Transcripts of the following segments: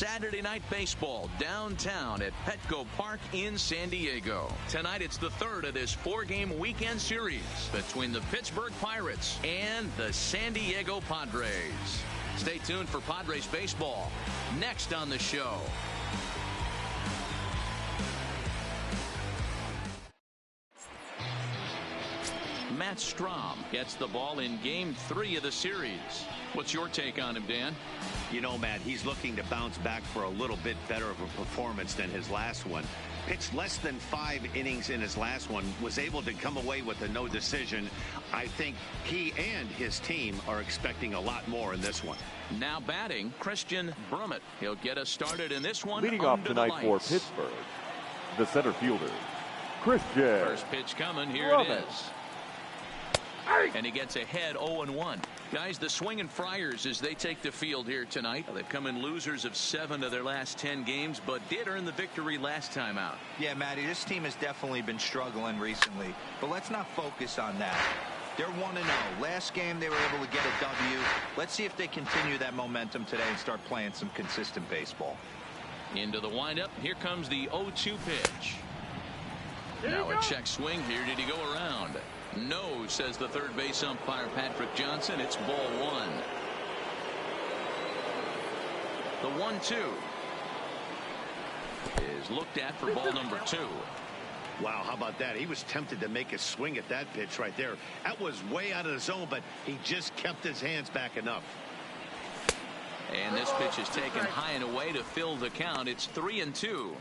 Saturday Night Baseball downtown at Petco Park in San Diego. Tonight it's the third of this four-game weekend series between the Pittsburgh Pirates and the San Diego Padres. Stay tuned for Padres baseball next on the show. Matt Strom gets the ball in Game 3 of the series. What's your take on him, Dan? You know, Matt, he's looking to bounce back for a little bit better of a performance than his last one. Pitched less than 5 innings in his last one, was able to come away with a no decision. I think he and his team are expecting a lot more in this one. Now batting, Christian Brummett. He'll get us started in this one. Leading off tonight for Pittsburgh, the center fielder, Christian. First pitch coming. Here it is. And he gets ahead 0-1. Guys, the swinging Friars as they take the field here tonight. They've come in losers of 7 of their last 10 games, but did earn the victory last time out. Yeah, Matty, this team has definitely been struggling recently, but let's not focus on that. They're 1-0. Last game they were able to get a W. Let's see if they continue that momentum today and start playing some consistent baseball. Into the windup. Here comes the 0-2 pitch. Now a check swing here. Did he go around? No, says the third base umpire Patrick Johnson. It's ball 1. The 1-2 is looked at for ball number 2. Wow, how about that? He was tempted to make a swing at that pitch right there. That was way out of the zone, but he just kept his hands back enough. And this pitch is taken high and away to fill the count. It's 3-2.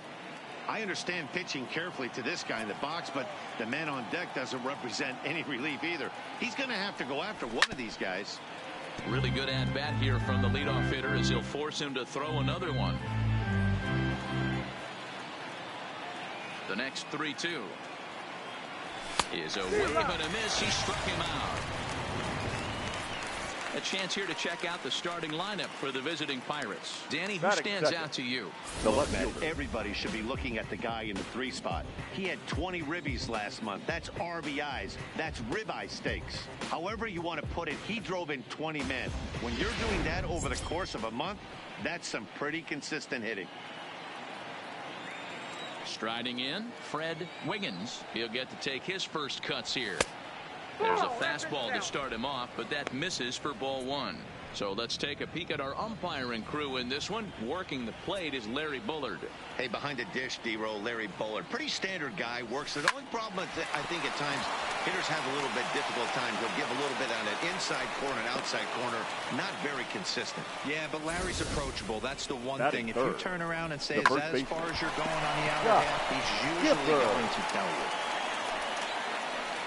I understand pitching carefully to this guy in the box, but the man on deck doesn't represent any relief either. He's going to have to go after one of these guys. Really good at bat here from the leadoff hitter as he'll force him to throw another one. The next 3-2 is a wave and a miss. He struck him out. A chance here to check out the starting lineup for the visiting Pirates. Danny, who stands out to you? Everybody should be looking at the guy in the 3 spot. He had 20 ribbies last month. That's RBIs. That's ribeye steaks. However you want to put it, he drove in 20 men. When you're doing that over the course of a month, that's some pretty consistent hitting. Striding in, Fred Wiggins. He'll get to take his first cuts here. There's a fastball to start him off, but that misses for ball 1. So let's take a peek at our umpiring crew in this one. Working the plate is Larry Bullard. Hey, behind the dish, D-Row, Larry Bullard. Pretty standard guy, works it. The only problem I think at times hitters have a little bit difficult time. He'll give a little bit on an inside corner and outside corner. Not very consistent. Yeah, but Larry's approachable. That's the one thing. If you turn around and say, is that as far as you're going on the outer half, he's usually going to tell you.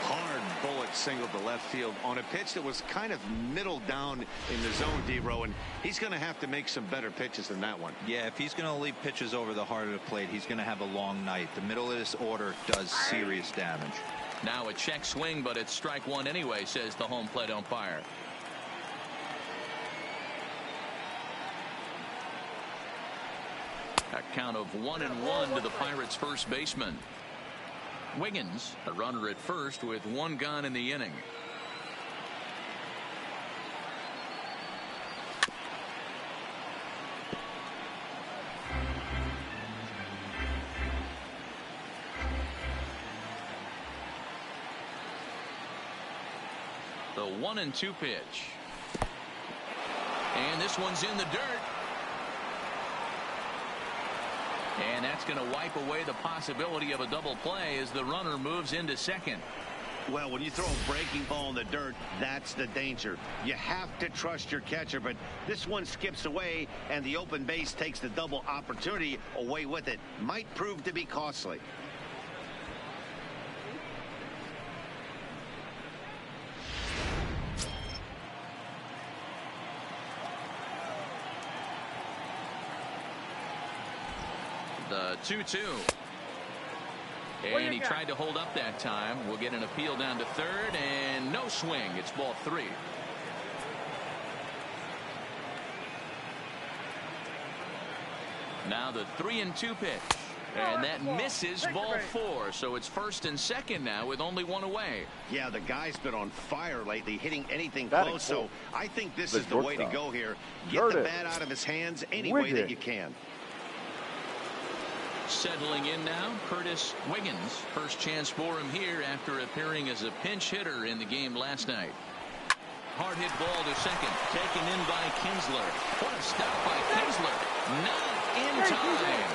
Hard bullet single to left field on a pitch that was kind of middle down in the zone, D-Row, and he's going to have to make some better pitches than that one. Yeah, if he's going to leave pitches over the heart of the plate, he's going to have a long night. The middle of this order does serious damage. Now a check swing, but it's strike 1 anyway, says the home plate umpire. A count of 1-1 to the Pirates' first baseman. Wiggins, a runner at first with 1 gone in the inning. The 1-2 pitch. And this one's in the dirt. And that's going to wipe away the possibility of a double play as the runner moves into second. Well, when you throw a breaking ball in the dirt, that's the danger. You have to trust your catcher, but this one skips away, and the open base takes the double opportunity away with it. Might prove to be costly. The 2-2. And he tried to hold up that time. We'll get an appeal down to third, and no swing. It's ball 3. Now the 3-2 pitch. And that misses ball 4. So it's first and second now with only one away. Yeah, the guy's been on fire lately, hitting anything close. So I think this is the way to go here. Get the bat out of his hands any way that you can. Settling in now, Curtis Wiggins. First chance for him here after appearing as a pinch hitter in the game last night. Hard hit ball to second. Taken in by Kinsler. What a stop by Kinsler. Not in time.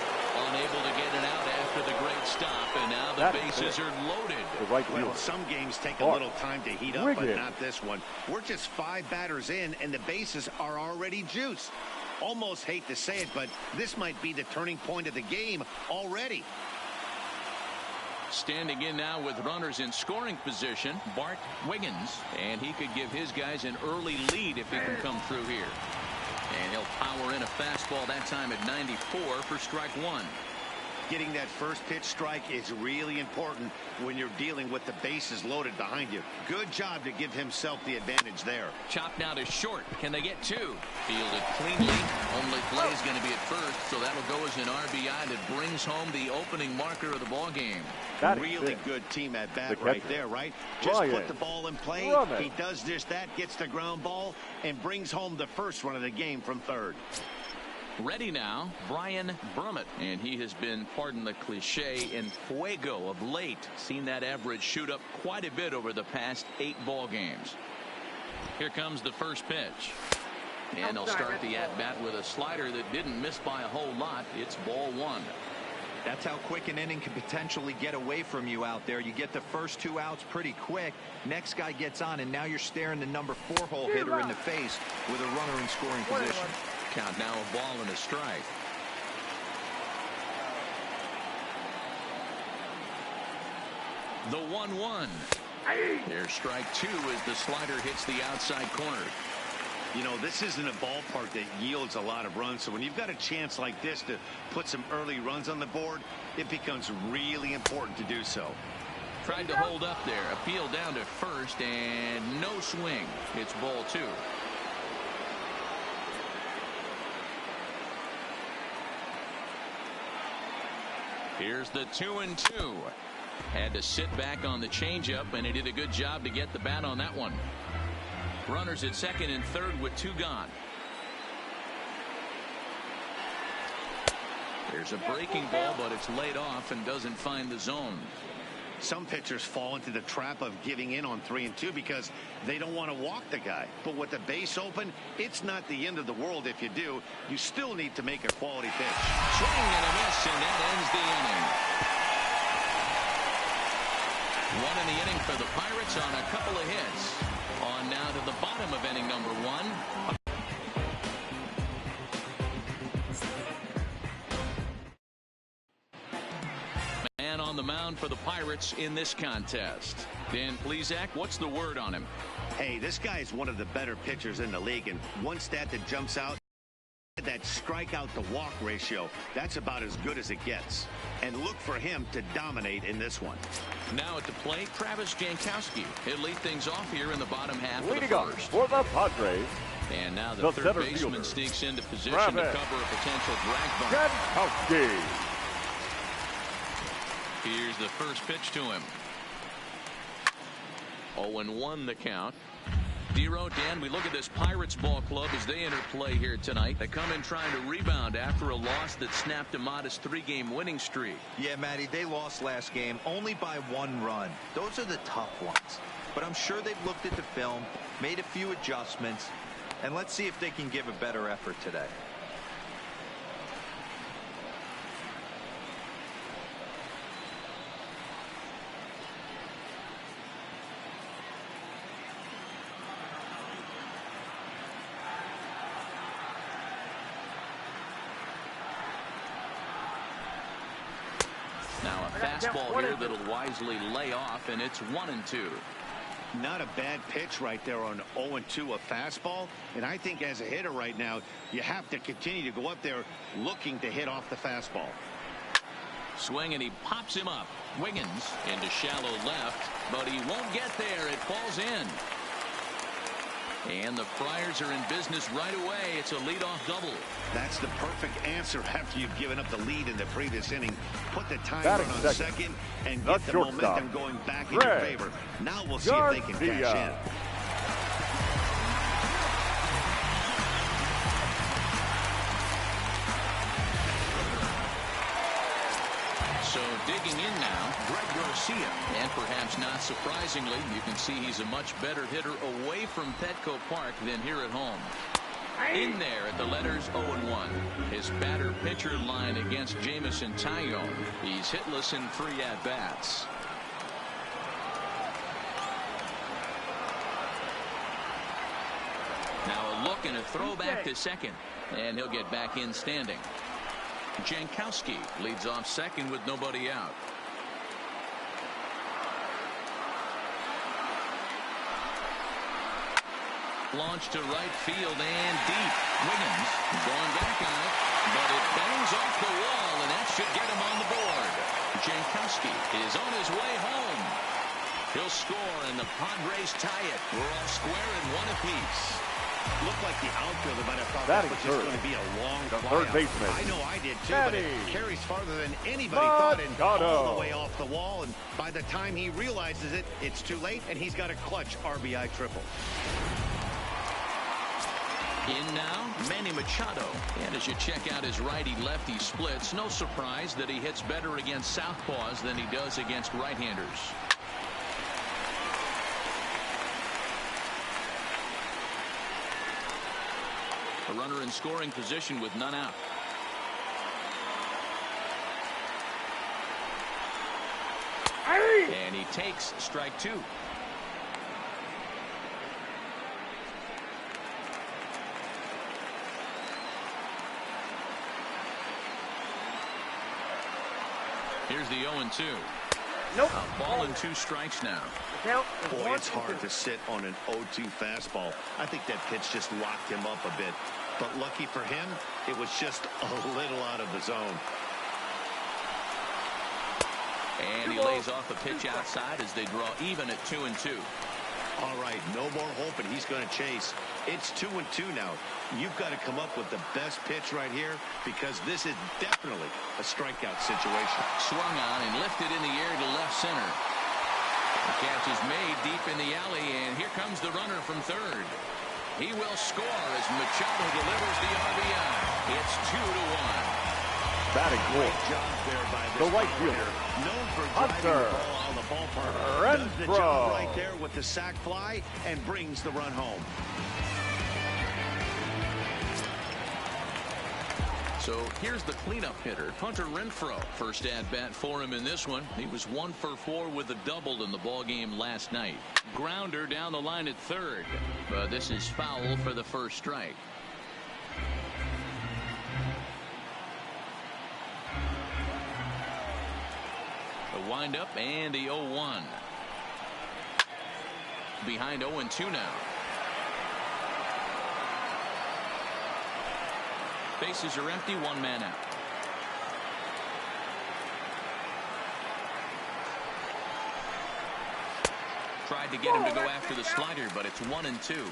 Unable to get it out after the great stop. And now the bases are loaded. Well, some games take a little time to heat up, but not this one. We're just 5 batters in, and the bases are already juiced. Almost hate to say it, but this might be the turning point of the game already. Standing in now with runners in scoring position, Bart Wiggins, and he could give his guys an early lead if he can come through here. And he'll power in a fastball that time at 94 for strike 1. Getting that first pitch strike is really important when you're dealing with the bases loaded behind you. Good job to give himself the advantage there. Chopped now to short. Can they get 2? Fielded cleanly. Only play is going to be at first, so that'll go as an RBI that brings home the opening marker of the ball game. Really good team at bat right there, right? Just put the ball in play. He does just that, gets the ground ball, and brings home the first run of the game from third. Ready now, Brian Brummett, and he has been, pardon the cliche, in fuego of late. Seen that average shoot up quite a bit over the past 8 ball games. Here comes the first pitch. And they'll start the at-bat with a slider that didn't miss by a whole lot. It's ball 1. That's how quick an inning can potentially get away from you out there. You get the first 2 outs pretty quick. Next guy gets on, and now you're staring the number 4-hole hitter in the face with a runner in scoring position. Count now a ball and a strike. The 1-1. There's strike 2 as the slider hits the outside corner. You know, this isn't a ballpark that yields a lot of runs, so when you've got a chance like this to put some early runs on the board, it becomes really important to do so. Tried to hold up there. Appeal down to first, and no swing. It's ball 2. Here's the 2-2. Had to sit back on the changeup, and he did a good job to get the bat on that one. Runners at second and third with 2 gone. There's a breaking ball, but it's laid off and doesn't find the zone. Some pitchers fall into the trap of giving in on 3-2 because they don't want to walk the guy. But with the base open, it's not the end of the world if you do. You still need to make a quality pitch. Swing and a miss, and that ends the inning. 1 in the inning for the Pirates on a couple of hits. On now to the bottom of inning number 1. On the mound for the Pirates in this contest. Dan Plesac, what's the word on him? Hey, this guy is one of the better pitchers in the league, and one stat that jumps out, that strikeout to walk ratio, that's about as good as it gets. And look for him to dominate in this one. Now at the plate, Travis Jankowski. He'll lead things off here in the bottom half of the first. For the Padres. And now the third baseman sneaks into position to cover a potential drag bunt. Jankowski. Here's the first pitch to him. 0-1 the count. Dero, Dan, we look at this Pirates ball club as they enter play here tonight. They come in trying to rebound after a loss that snapped a modest 3-game winning streak. Yeah, Matty, they lost last game only by 1 run. Those are the tough ones. But I'm sure they've looked at the film, made a few adjustments, and let's see if they can give a better effort today. Now a fastball here that'll wisely lay off, and it's 1-2. Not a bad pitch right there on 0-2, a fastball. And I think as a hitter right now, you have to continue to go up there looking to hit off the fastball. Swing, and he pops him up. Wiggins into shallow left, but he won't get there. It falls in. And the Friars are in business right away. It's a leadoff double. That's the perfect answer after you've given up the lead in the previous inning. Put the timer on second and get the momentum going back in your favor. Now we'll see if they can cash in. So digging in now, Greg Garcia. And perhaps not surprisingly, you can see he's a much better hitter away from Petco Park than here at home. In there at the letters 0-1. His batter-pitcher line against Jamison Tyone. He's hitless in 3 at-bats. Now a look and a throw back to second. And he'll get back in standing. Jankowski leads off second with nobody out. Launch to right field and deep. Wiggins going back on it, but it bangs off the wall, and that should get him on the board. Jankowski is on his way home. He'll score, and the Padres tie it. We're all square and 1 apiece. Looked like the outfielder might have thought that was just going to be a long third baseman. I know I did too, but it carries farther than anybody thought, and all the way off the wall. And by the time he realizes it, it's too late, and he's got a clutch RBI triple. In now, Manny Machado. And as you check out his righty-lefty splits, no surprise that he hits better against southpaws than he does against right-handers. A runner in scoring position with none out. And he takes strike 2. Here's the 0-2. Nope. A ball and 2 strikes now. Boy, it's hard to sit on an 0-2 fastball. I think that pitch just locked him up a bit. But lucky for him, it was just a little out of the zone. And he lays off a pitch outside as they draw even at 2-2. All right, no more hope, and he's going to chase. It's 2-2 now. You've got to come up with the best pitch right here, because this is definitely a strikeout situation. Swung on and lifted in the air to left center. The catch is made deep in the alley, and here comes the runner from third. He will score as Machado delivers the RBI. It's 2-1. Batting great job there by this the right fielder, known for driving the ball out of the ballpark. Does the job right there with the sac fly and brings the run home. So here's the cleanup hitter, Hunter Renfroe. First at bat for him in this one. He was 1 for 4 with a double in the ball game last night. Grounder down the line at third, but this is foul for the first strike. A windup and the 0-1. Behind 0-2 now. Bases are empty, 1 man out. Tried to get him to go after the slider, but it's 1-2.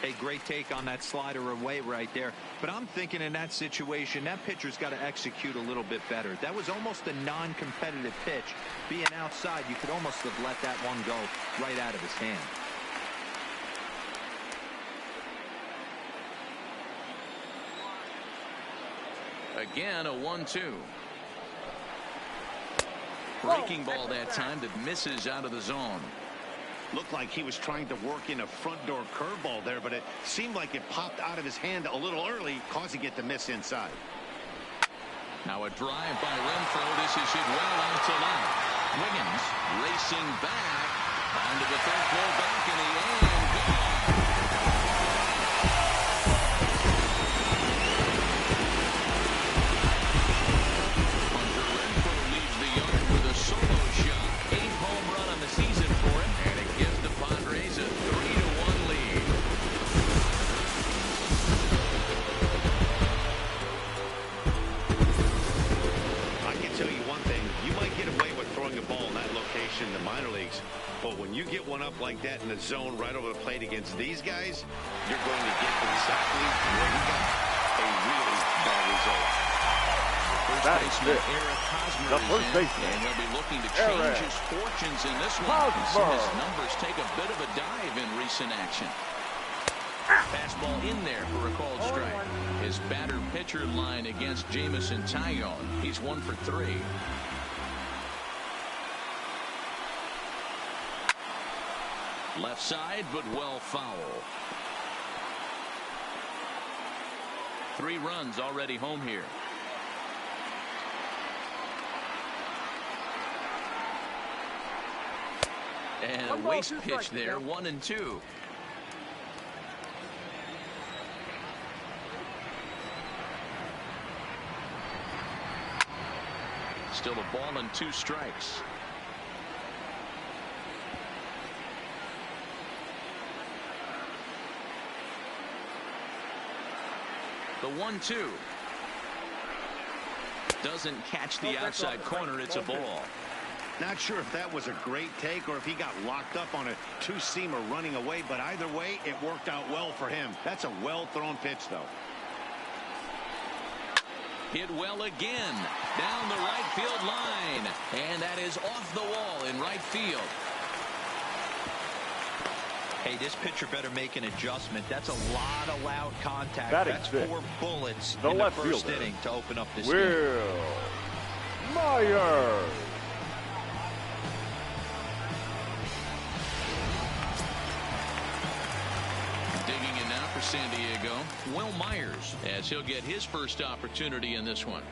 A great take on that slider away right there. But I'm thinking in that situation, that pitcher's got to execute a little bit better. That was almost a non-competitive pitch. Being outside, you could almost have let that one go right out of his hand. Again, a 1-2. Breaking ball that time that misses out of the zone. Looked like he was trying to work in a front door curveball there, but it seemed like it popped out of his hand a little early, causing it to miss inside. Now a drive by Renfroe. This is hit well out to left. Wiggins racing back onto the third floor balcony and gone. Hunter Renfroe leaves the yard with a solo shot. 8th home run on the season for him, and it gives the Padres a 3-1 lead. I can tell you one thing, you might get away with throwing a ball in that location the minor leagues. But when you get one up like that in the zone right over the plate against these guys, you're going to get exactly what he got. A really bad result. First baseman Eric Hosmer the first baseman, and he'll be looking to change his fortunes in this one. He's seen his numbers take a bit of a dive in recent action. Fastball in there for a called strike. His batter-pitcher line against Jamison Tyone. He's 1 for 3. Left side, but well foul. 3 runs already home here. And a waste pitch there, 1-2. Still a ball and 2 strikes. The 1-2 doesn't catch the outside corner. It's a ball. Not sure if that was a great take or if he got locked up on a 2-seamer running away, but either way, it worked out well for him. That's a well-thrown pitch, though. Hit well again down the right field line, and that is off the wall in right field. Hey, this pitcher better make an adjustment. That's a lot of loud contact. That's 4 bullets in the first inning to open up this game. Myers. Digging in now for San Diego, Will Myers, as he'll get his first opportunity in this one.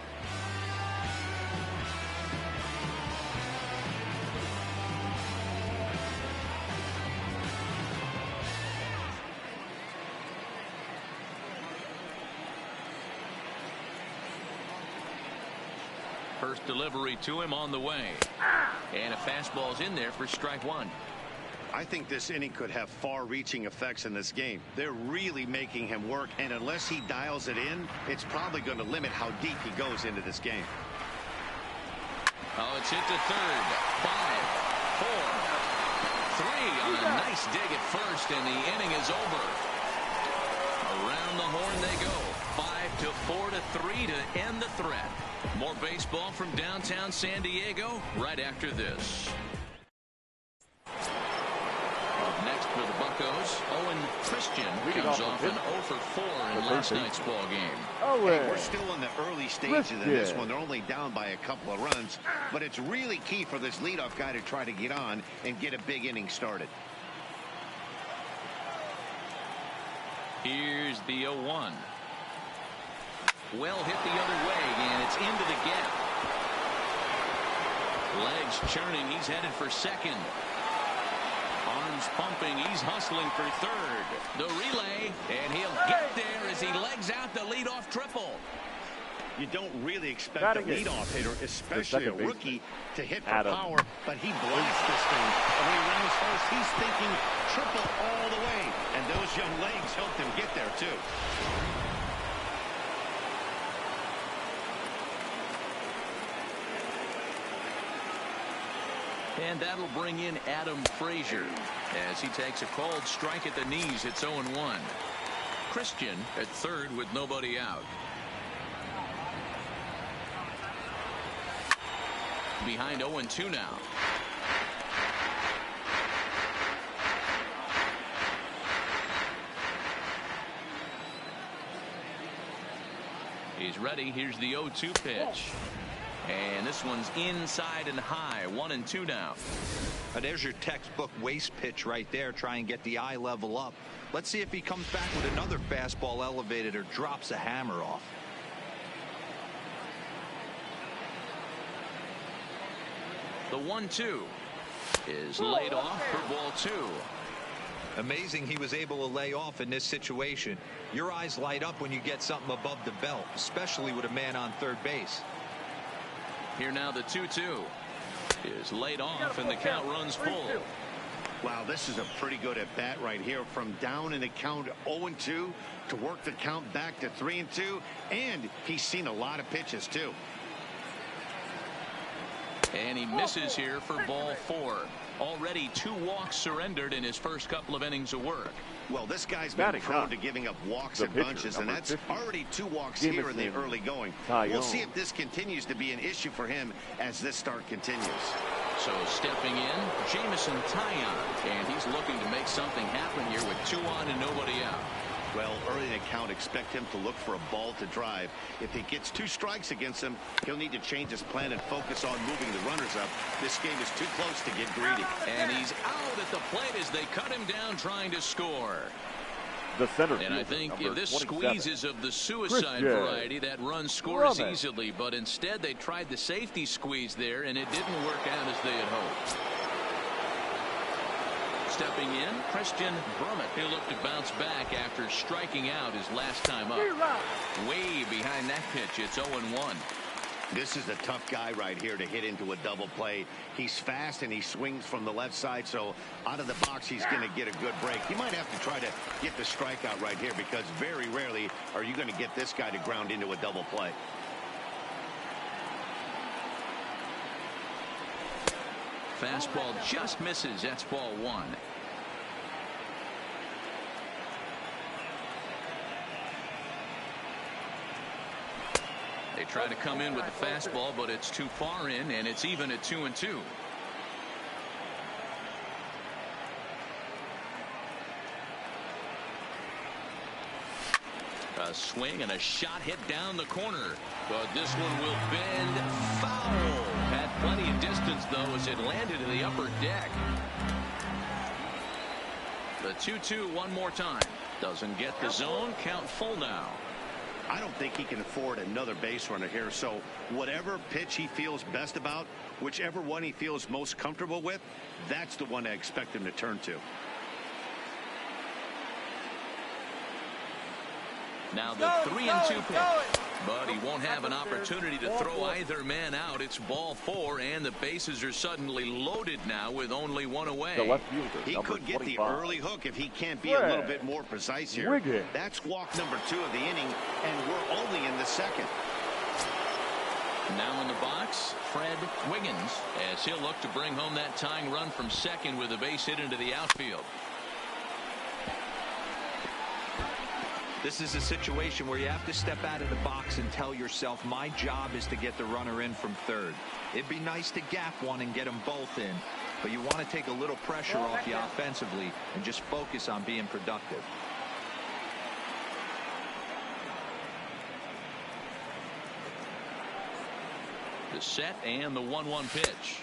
First delivery to him on the way. And a fastball's in there for strike 1. I think this inning could have far-reaching effects in this game. They're really making him work, and unless he dials it in, it's probably going to limit how deep he goes into this game. Oh, it's hit to third. 5, 4, 3 on a nice dig at first, and the inning is over. Around the horn they go. 5-4-3 to end the threat. More baseball from downtown San Diego right after this. Up next for the Buccos, Owen Christian comes off an 0 for 4 in last night's ball game. Hey, we're still in the early stages of this one. They're only down by a couple of runs, but it's really key for this leadoff guy to try to get on and get a big inning started. Here's the 0-1. Well hit the other way, and it's into the gap. Legs churning. He's headed for second. Arms pumping. He's hustling for third. The relay, and he'll get there as he legs out the leadoff triple. You don't really expect a leadoff hitter, especially a rookie, to hit for power, but he blasts this thing. And when he rounds first, he's thinking triple all the way, and those young legs helped him get there, too. And that'll bring in Adam Frazier as he takes a called strike at the knees. It's 0-1. Christian at third with nobody out. Behind 0-2 now. He's ready. Here's the 0-2 pitch. And this one's inside and high. 1-2 now. There's your textbook waste pitch right there. Try and get the eye level up. Let's see if he comes back with another fastball elevated or drops a hammer off. The 1-2 is laid off for ball 2. Amazing he was able to lay off in this situation. Your eyes light up when you get something above the belt, especially with a man on third base. Here now the 2-2 is laid off and the count runs full. Wow, this is a pretty good at bat right here. From down in the count 0-2 to work the count back to 3-2, and he's seen a lot of pitches too. And he misses here for ball 4. Already 2 walks surrendered in his first couple of innings of work. Well, this guy's been prone to giving up walks in bunches, and that's already 2 walks here in the early going. We'll see if this continues to be an issue for him as this start continues. So stepping in, Jameson Taillon, and he's looking to make something happen here with 2 on and nobody out. Well, early in the count, expect him to look for a ball to drive. If he gets 2 strikes against him, he'll need to change his plan and focus on moving the runners up. This game is too close to get greedy. And he's out at the plate as they cut him down trying to score. The center and I think if this 27. squeeze is of the suicide variety, that run scores easily. But instead, they tried the safety squeeze there, and it didn't work out as they had hoped. Stepping in, Christian Brummett. He'll look to bounce back after striking out his last time up. Way behind that pitch, it's 0-1. This is a tough guy right here to hit into a double play. He's fast and he swings from the left side, so out of the box he's going to get a good break. He might have to try to get the strikeout right here because very rarely are you going to get this guy to ground into a double play. Fastball just misses. That's ball 1. They try to come in with the fastball, but it's too far in, and it's even at 2-2. A swing and a shot hit down the corner, but this one will bend foul. Had plenty of distance, though, as it landed in the upper deck. The 2-2 one more time. Doesn't get the zone. Count full now. I don't think he can afford another base runner here, so whatever pitch he feels best about, whichever one he feels most comfortable with, that's the one I expect him to turn to. Now the 3-2 pitch, but he won't have an opportunity to throw either man out. It's ball 4, and the bases are suddenly loaded now with only 1 away. The left fielder, he could get 25. the early hook if he can't be a little bit more precise here. That's walk number 2 of the inning, and we're only in the second. Now in the box, Fred Wiggins, as he'll look to bring home that tying run from second with a base hit into the outfield. This is a situation where you have to step out of the box and tell yourself, my job is to get the runner in from third. It'd be nice to gap one and get them both in, but you want to take a little pressure off you offensively and just focus on being productive. The set and the 1-1 pitch.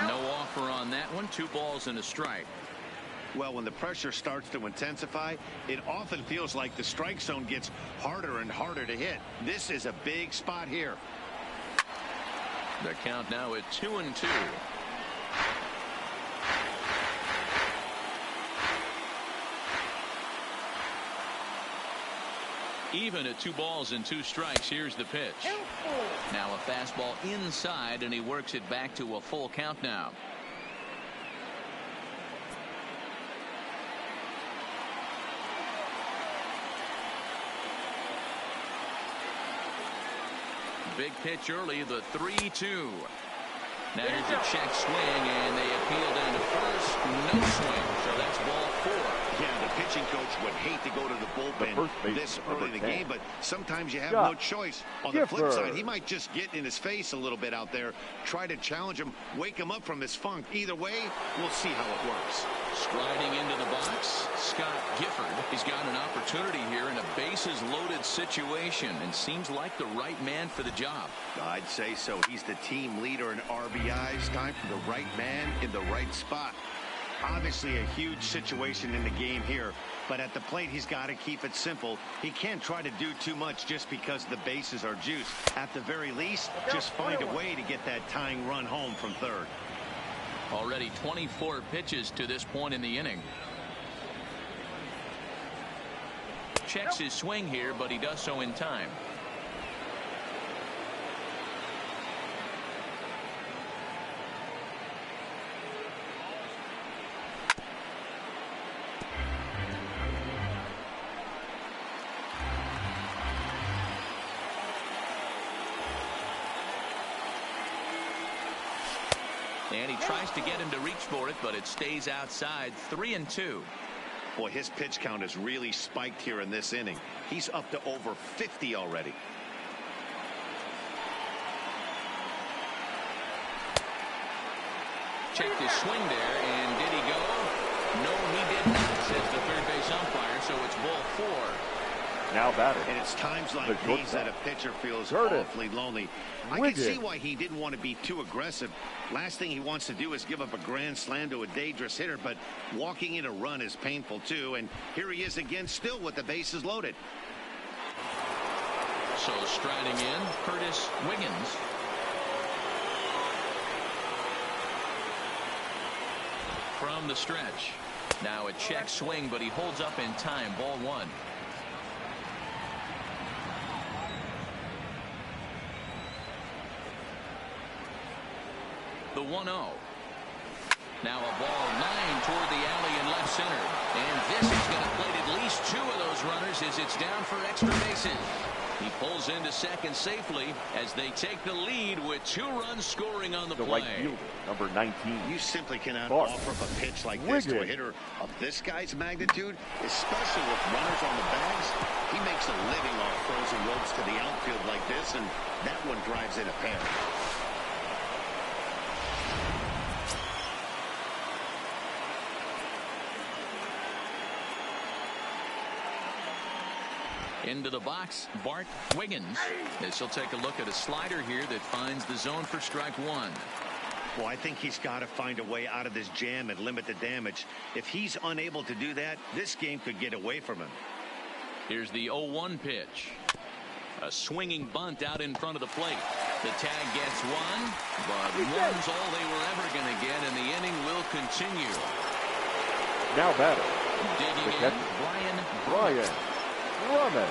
No offer on that one. 2 balls and a strike. Well, when the pressure starts to intensify, it often feels like the strike zone gets harder and harder to hit. This is a big spot here. The count now at 2-2. Even at 2 balls and 2 strikes. Here's the pitch. Now a fastball inside, and he works it back to a full count now. Big pitch early, the 3-2. Now here's a check swing, and they appeal down to first. No swing, so that's ball 4. Yeah, the pitching coach would hate to go to the bullpen this early in the game, but sometimes you have no choice. On the flip side, he might just get in his face a little bit out there, try to challenge him, wake him up from his funk. Either way, we'll see how it works. Striding into the box, Scott Gifford. He's got an opportunity here in a bases-loaded situation and seems like the right man for the job. I'd say so. He's the team leader in RBIs. Time for the right man in the right spot. Obviously a huge situation in the game here, but at the plate he's got to keep it simple. He can't try to do too much just because the bases are juiced. At the very least, just find a way to get that tying run home from third. Already 24 pitches to this point in the inning. Checks his swing here, but he does so in time. And he tries to get him to reach for it, but it stays outside. 3-2. Boy, his pitch count has really spiked here in this inning. He's up to over 50 already. Checked his swing there, and did he go? No, he did not, says the third base umpire, so it's ball 4. Now batting. And it's times like these that a pitcher feels Curtis. awfully lonely. I can see why he didn't want to be too aggressive. Last thing he wants to do is give up a grand slam to a dangerous hitter, but walking in a run is painful too. And here he is again, still with the bases loaded. So striding in, Curtis Wiggins. From the stretch. Now a check swing, but he holds up in time. Ball 1. The 1-0. Now a ball lined toward the alley in left center. And this is going to plate at least 2 of those runners as it's down for extra bases. He pulls into second safely as they take the lead with 2 runs scoring on the play. Right fielder, number 19. You simply cannot Bart. offer up a pitch like this to a hitter of this guy's magnitude, especially with runners on the bags. He makes a living off frozen ropes to the outfield like this, and that one drives in a pair. Into the box, Bart Wiggins. As he'll take a look at a slider here that finds the zone for strike 1. Well, I think he's got to find a way out of this jam and limit the damage. If he's unable to do that, this game could get away from him. Here's the 0-1 pitch. A swinging bunt out in front of the plate. The tag gets 1, but one's all they were ever going to get, and the inning will continue. Now batting. Digging in, Brian Drummond.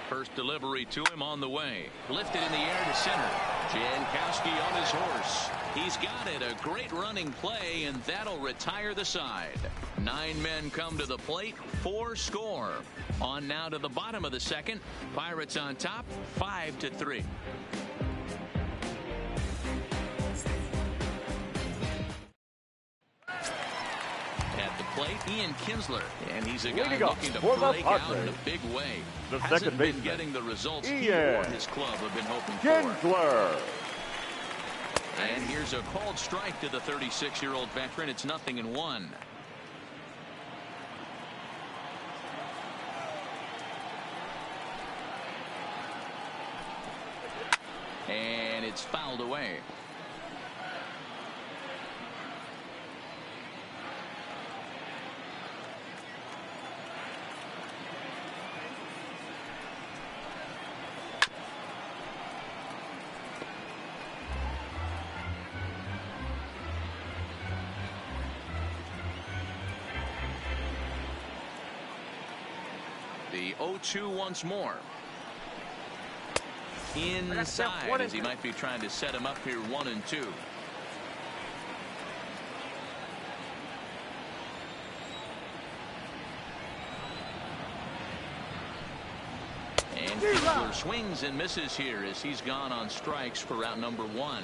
First delivery to him on the way. Lifted in the air to center. Jankowski on his horse. He's got it. A great running play, and that'll retire the side. 9 men come to the plate. 4 score. On now to the bottom of the second. Pirates on top. 5-3. Plate, Ian Kinsler, and he's a guy looking to break out in a big way. The Hasn't second been baseman, getting the results Ian he or his club have been hoping Kinsler. for. And here's a called strike to the 36-year-old veteran. It's 0-1. And it's fouled away. The 0-2 once more. Inside as he might be trying to set him up here 1-2. And Kinsler swings and misses here as he's gone on strikes for route number 1.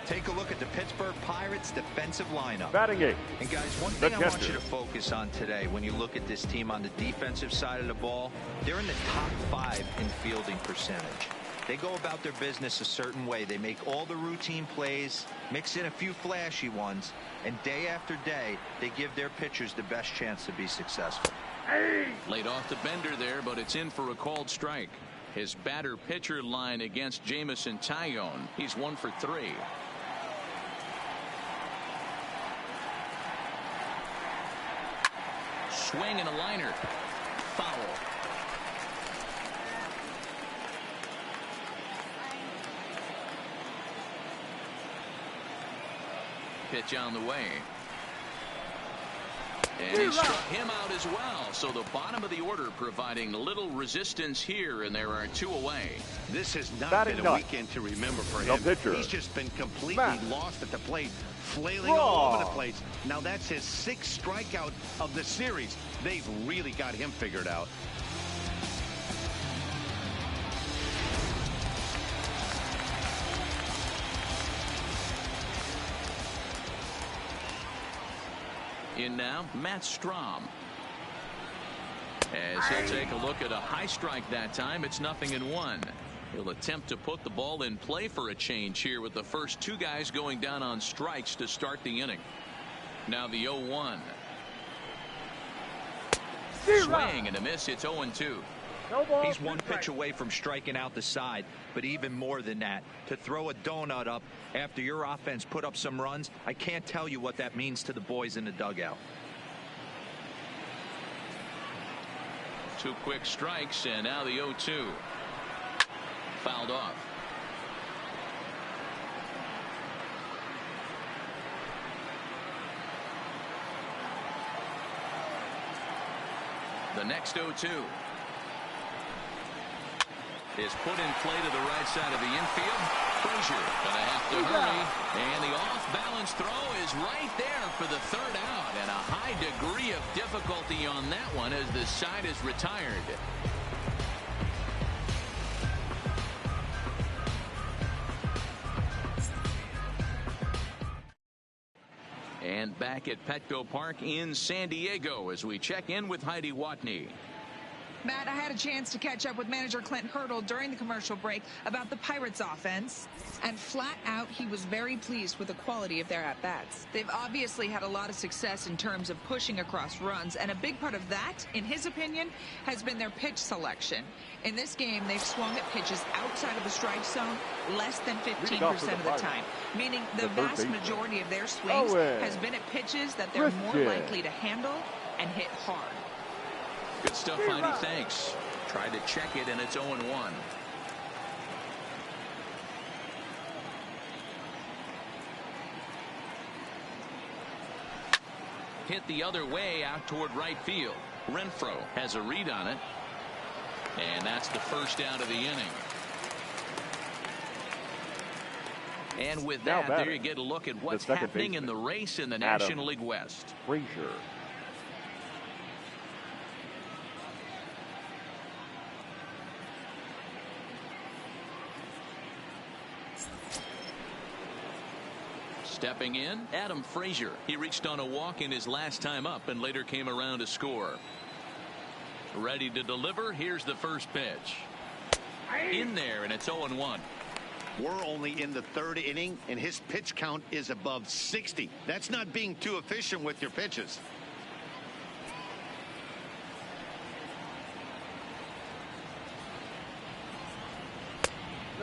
Take a look at the Pittsburgh Pirates defensive lineup. Batting 8. And guys, one thing I want you to focus on today when you look at this team on the defensive side of the ball, they're in the top 5 in fielding percentage. They go about their business a certain way. They make all the routine plays, mix in a few flashy ones, and day after day, they give their pitchers the best chance to be successful. Laid off the bender there, but it's in for a called strike. His batter-pitcher line against Jamison Tyone. He's 1 for 3. Swing and a liner. Foul. Pitch on the way. And he struck him out as well. So the bottom of the order providing little resistance here, and there are 2 away. This has not been a weekend to remember for him. He's just been completely lost at the plate, flailing all over the place. Now that's his 6th strikeout of the series. They've really got him figured out. In now, Matt Strom. As he'll take a look at a high strike that time, it's 0-1. He'll attempt to put the ball in play for a change here with the first two guys going down on strikes to start the inning. Now the 0-1. Swing and a miss. It's 0-2. He's one pitch away from striking out the side, but even more than that, to throw a donut up after your offense put up some runs, I can't tell you what that means to the boys in the dugout. 2 quick strikes, and now the 0-2. Fouled off. The next 0-2 is put in play to the right side of the infield. Frazier gonna have to hurry, and the off-balance throw is right there for the third out, and a high degree of difficulty on that one as the side is retired. And back at Petco Park in San Diego as we check in with Heidi Watney. Matt, I had a chance to catch up with manager Clint Hurdle during the commercial break about the Pirates offense, and flat out he was very pleased with the quality of their at-bats. They've obviously had a lot of success in terms of pushing across runs, and a big part of that, in his opinion, has been their pitch selection. In this game, they've swung at pitches outside of the strike zone less than 15% of the time, meaning the vast majority of their swings has been at pitches that they're more likely to handle and hit hard. Good stuff, Heidi. Thanks. Tried to check it, and it's 0-1. Hit the other way out toward right field. Renfroe has a read on it, and that's the first out of the inning. And with that, there you get a look at what's happening in the race in the National League West. Frazier. Stepping in, Adam Frazier. He reached on a walk in his last time up and later came around to score. Ready to deliver. Here's the first pitch. In there, and it's 0-1. We're only in the third inning, and his pitch count is above 60. That's not being too efficient with your pitches.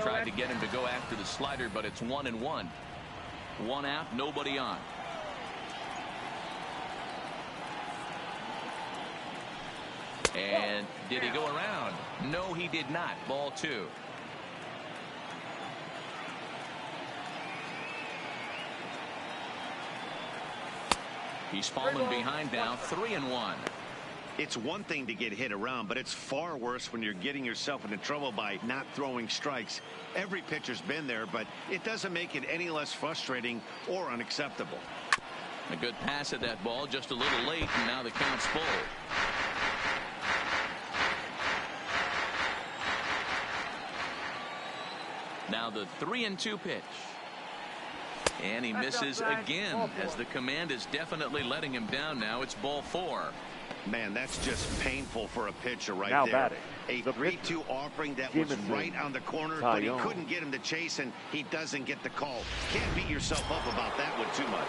Tried to get him to go after the slider, but it's 1-1. 1 out, nobody on. And did he go around? No, he did not. Ball 2. He's fallen behind now, 3-1. It's one thing to get hit around, but it's far worse when you're getting yourself into trouble by not throwing strikes. Every pitcher's been there, but it doesn't make it any less frustrating or unacceptable. A good pass at that ball, just a little late, and now the count's full. Now the 3-2 pitch. And he misses again, as the command is definitely letting him down now. It's ball 4. Man, that's just painful for a pitcher right now there. Batting. A 3-2 offering that was right on the corner, but he couldn't get him to chase, and he doesn't get the call. Can't beat yourself up about that one too much.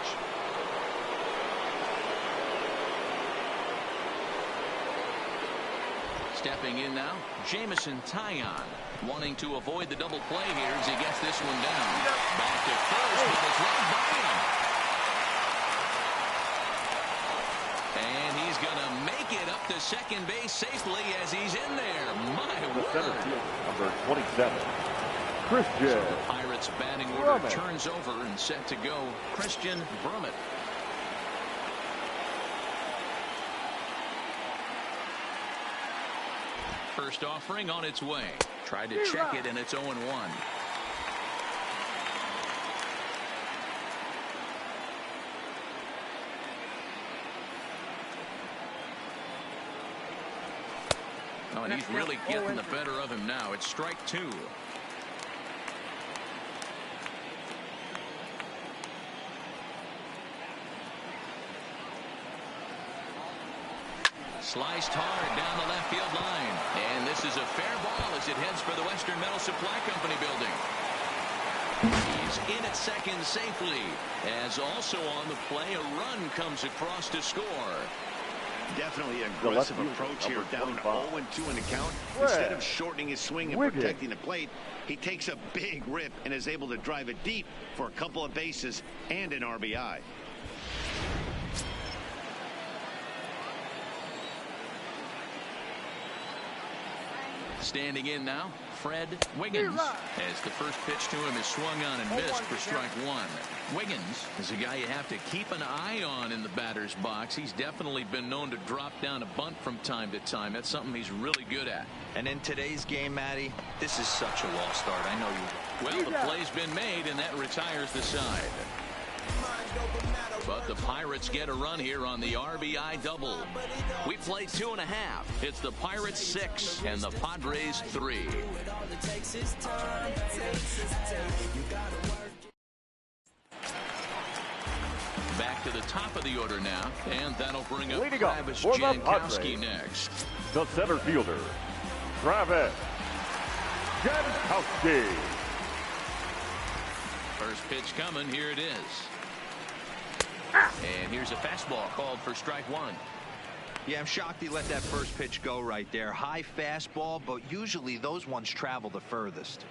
Stepping in now, Jamison Taillon, wanting to avoid the double play here as he gets this one down. Back to first, but it's right by him. And he's going to make it up to second base safely as he's in there. My The word. center fielder, number 27, Christian. So the Pirates batting order turns over and set to go. Christian Brummett. First offering on its way. Tried to check it, and it's 0-1. Oh, and he's really getting the better of him now. It's strike 2. Sliced hard down the left field line. And this is a fair ball as it heads for the Western Metal Supply Company building. He's in at second safely, as also on the play a run comes across to score. Definitely an aggressive approach here, down 0-2 in the count. Instead of shortening his swing and protecting the plate, he takes a big rip and is able to drive it deep for a couple of bases and an RBI. Standing in now, Fred Wiggins, as the first pitch to him is swung on and missed for strike one. Wiggins is a guy you have to keep an eye on in the batter's box. He's definitely been known to drop down a bunt from time to time. That's something he's really good at. And in today's game, Matty, this is such a lost start. I know you. Well, the play's been made, and that retires the side. But the Pirates get a run here on the RBI double. We play 2.5. It's the Pirates 6 and the Padres 3. Back to the top of the order now, and that'll bring up Travis Jankowski next. The center fielder, Travis Jankowski. First pitch coming, here it is. And here's a fastball called for strike one. Yeah, I'm shocked he let that first pitch go right there. High fastball, but usually those ones travel the furthest.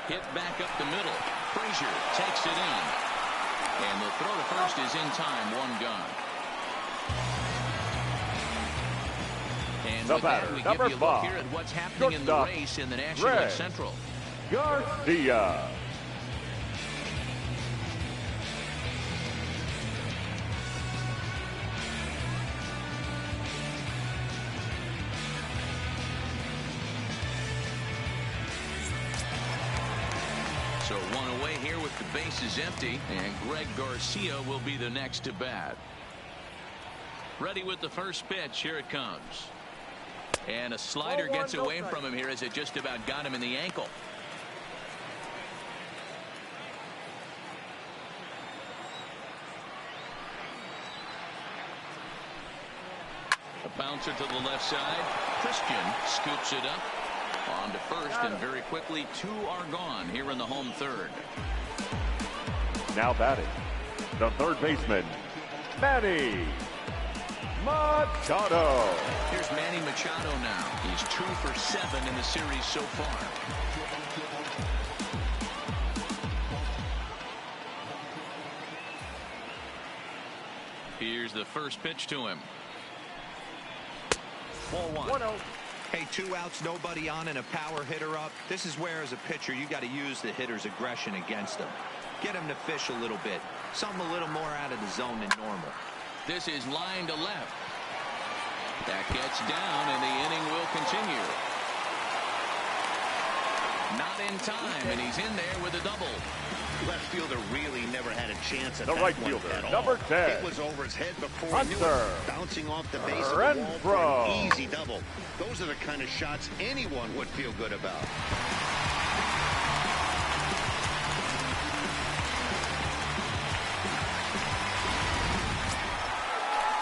Hit back up the middle. Frazier takes it in. And the throw to first is in time, one gone. And with that, we give you a look here at what's happening in the race in the National League Central. Garcia. So one away here with the bases empty, and Greg Garcia will be the next to bat. Ready with the first pitch. Here it comes. And a slider gets away from him here as it just about got him in the ankle. A bouncer to the left side. Christian scoops it up on to first, and very quickly two are gone here in the home third. Now batting, the third baseman, Manny Machado. Here's Manny Machado now. He's 2 for 7 in the series so far. Here's the first pitch to him. Ball 1. Hey, 2 outs, nobody on, and a power hitter up. This is where, as a pitcher, you got to use the hitter's aggression against him. Get him to fish a little bit. Something a little more out of the zone than normal. This is line to left. That gets down, and the inning will continue. Not in time, and he's in there with a double. Left fielder really never had a chance at the that right one fielder, at all. number 10. It was over his head before Hunter. he knew it. Bouncing off the base of the wall for an easy double. Those are the kind of shots anyone would feel good about.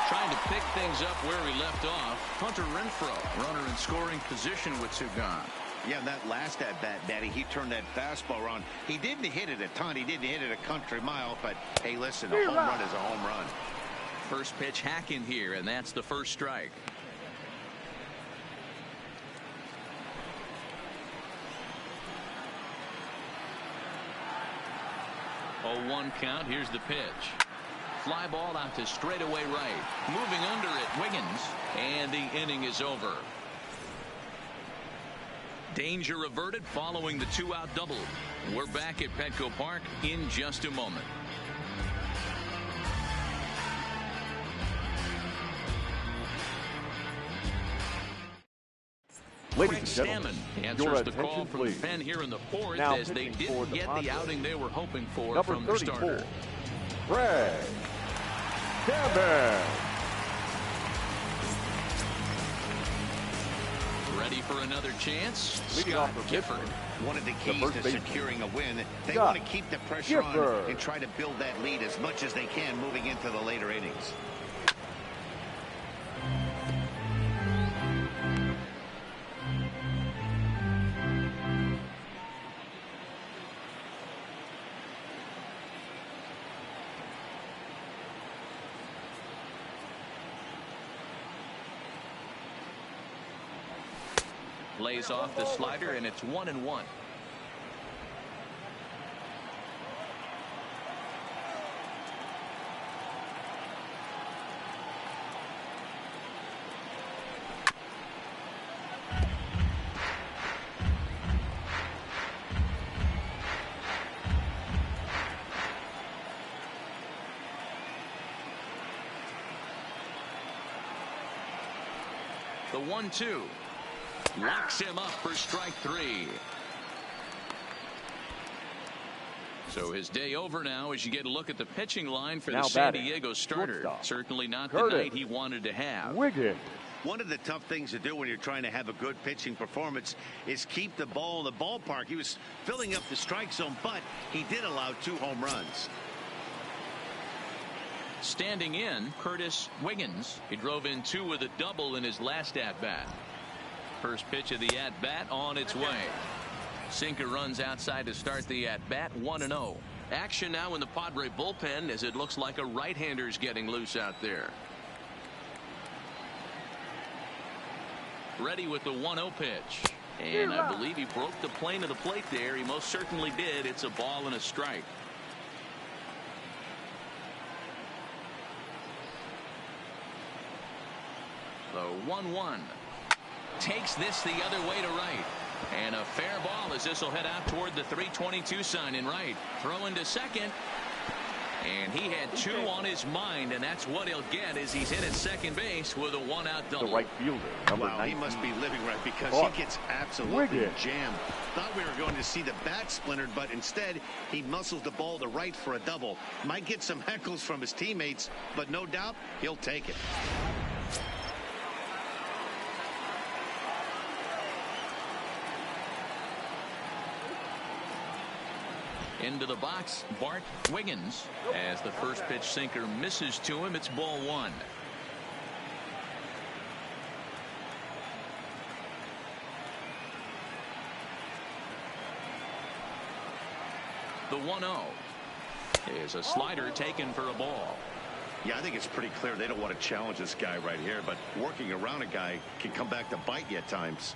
Trying to pick things up where we left off. Hunter Renfroe, runner in scoring position with 2 gone. Yeah, that last at-bat, Daddy, he turned that fastball around. He didn't hit it a ton. He didn't hit it a country mile. But, hey, listen, a home run is a home run. First pitch hacking here, and that's the first strike. 0-1 count. Here's the pitch. Fly ball out to straightaway right. Moving under it, Wiggins. And the inning is over. Danger averted following the 2-out double. We're back at Petco Park in just a moment. Ladies and Craig gentlemen, Stammen answers the call from the pen here in the fourth now as they pitching for didn't the get Padres, the outing they were hoping for number from their 34, starter. Craig Stammen. Ready for another chance. Leading Scott off for Gifford. One of the keys first to baseman. securing a win, they Scott want to keep the pressure on Gifford. and try to build that lead as much as they can moving into the later innings. Lays off the slider, and it's 1-1. The 1-2. Locks him up for strike 3. So his day over now as you get a look at the pitching line for Now the San batting, Diego starter. shortstop, Certainly not Curtis the night he wanted to have. Wiggins. One of the tough things to do when you're trying to have a good pitching performance is keep the ball in the ballpark. He was filling up the strike zone, but he did allow 2 home runs. Standing in, Curtis Wiggins. He drove in 2 with a double in his last at-bat. First pitch of the at-bat on its way. Sinker runs outside to start the at-bat, 1-0. Action now in the Padre bullpen as it looks like a right-hander's getting loose out there. Ready with the 1-0 pitch. And I believe he broke the plane of the plate there. He most certainly did. It's a ball and a strike. The 1-1. Takes this the other way to right. And a fair ball as this will head out toward the 322 sign in right. Throw into second. And he had 2 on his mind, and that's what he'll get as he's hit at second base with a 1-out double. The right fielder, number Wow, 19. he must be living right because Buck he gets absolutely Wiggins. jammed. Thought we were going to see the bat splintered, but instead he muscles the ball to right for a double. Might get some heckles from his teammates, but no doubt he'll take it. Into the box, Bart Wiggins. As the first pitch sinker misses to him, it's ball 1. The 1-0 is a slider taken for a ball. Yeah, I think it's pretty clear they don't want to challenge this guy right here, but working around a guy can come back to bite you at times.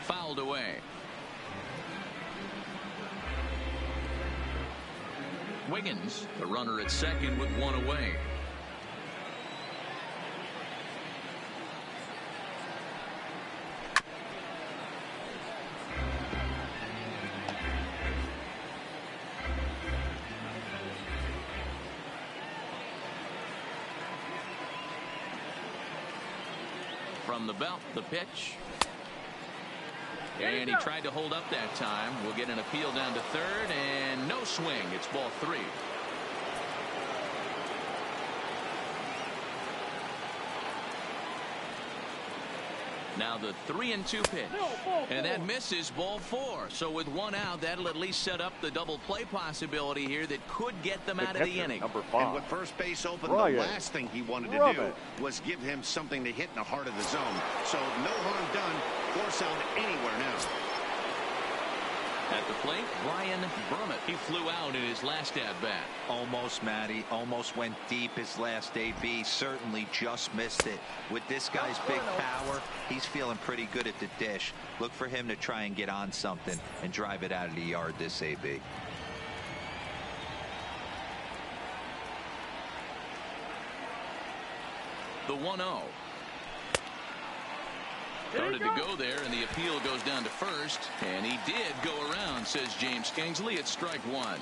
Fouled away. Wiggins, the runner at second with 1 away. From the belt, the pitch. And he tried to hold up that time. We'll get an appeal down to third, and no swing. It's ball 3. Now the 3-2 pitch. And that misses, ball 4. So with 1 out, that'll at least set up the double play possibility here that could get them out of the inning. Number And 5. with first base open, Ryan the last thing he wanted to Drummond. do was give him something to hit in the heart of the zone. So no harm done. Force out anywhere now. At the plate, Brian Brummett. He flew out in his last at-bat. Almost, Matty. Almost went deep his last AB. Certainly just missed it. With this guy's big power, he's feeling pretty good at the dish. Look for him to try and get on something and drive it out of the yard this AB. The 1-0. Started to go there, and the appeal goes down to first. And he did go around, says James Kingsley. It's strike 1.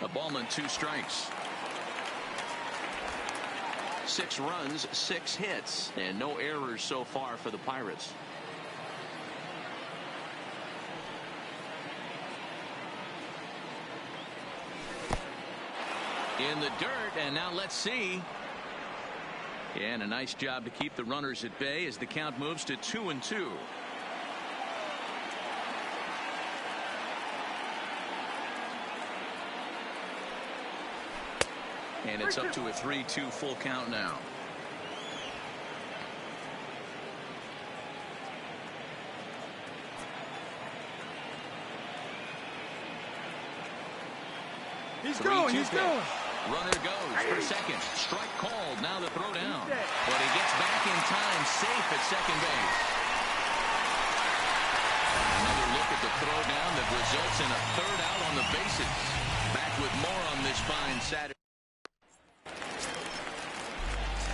A ball and 2 strikes. 6 runs, 6 hits, and no errors so far for the Pirates. in the dirt, and now let's see. And a nice job to keep the runners at bay as the count moves to 2-2. And it's up to a 3-2 full count now. He's going. Runner goes for second. Strike called. Now the throw down. But he gets back in time, safe at second base. Another look at the throw down that results in a third out on the bases. Back with more on this fine Saturday.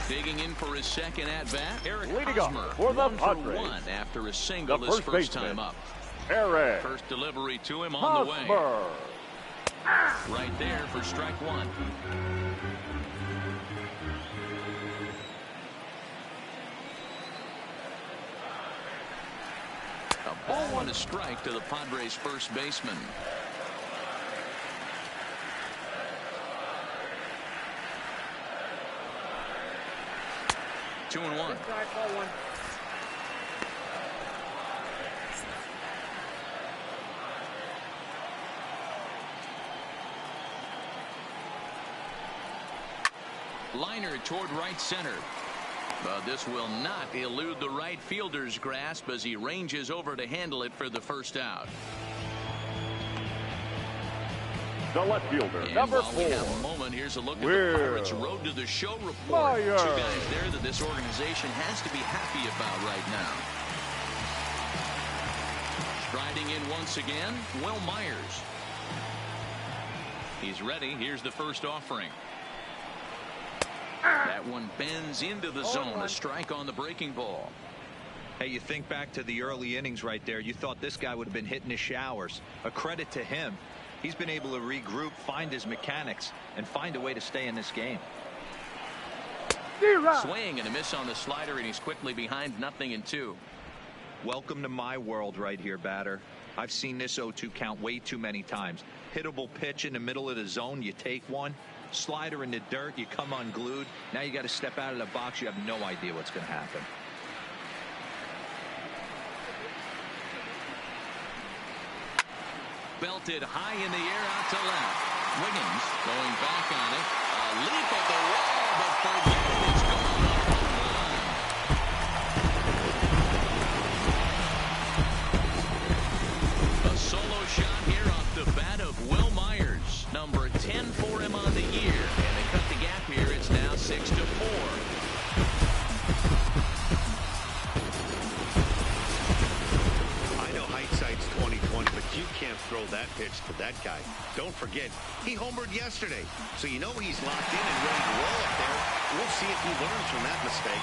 Digging in for his second at bat, Eric Hosmer, for the 1 Padres. for 1 after a single his first time up. Eric First delivery to him on the way. Right there for strike one. A ball and a strike to the Padres first baseman. Two and one. Liner toward right center. But this will not elude the right fielder's grasp as he ranges over to handle it for the first out. The left fielder, And number while 4. we have a moment, here's a look at the Pirates' road to the show report. Myers. Two guys there that this organization has to be happy about right now. Striding in once again, Will Myers. He's ready. Here's the first offering. That one bends into the zone. A strike on the breaking ball. Hey, you think back to the early innings right there. You thought this guy would have been hitting his showers. A credit to him. He's been able to regroup, find his mechanics, and find a way to stay in this game. Swing and a miss on the slider, and he's quickly behind 0-2. Welcome to my world right here, batter. I've seen this 0-2 count way too many times. Hittable pitch in the middle of the zone, you take one. Slider in the dirt, you come unglued. Now you got to step out of the box. You have no idea what's going to happen. Belted high in the air out to left. Wiggins going back on it. A leap at the wall, but Ferguson is gone off the line. A solo shot here off the bat of Will Myers. Number 10 for him on the year. And they cut the gap here. It's now 6-4. You can't throw that pitch to that guy. Don't forget, he homered yesterday. So you know he's locked in and ready to roll up there. We'll see if he learns from that mistake.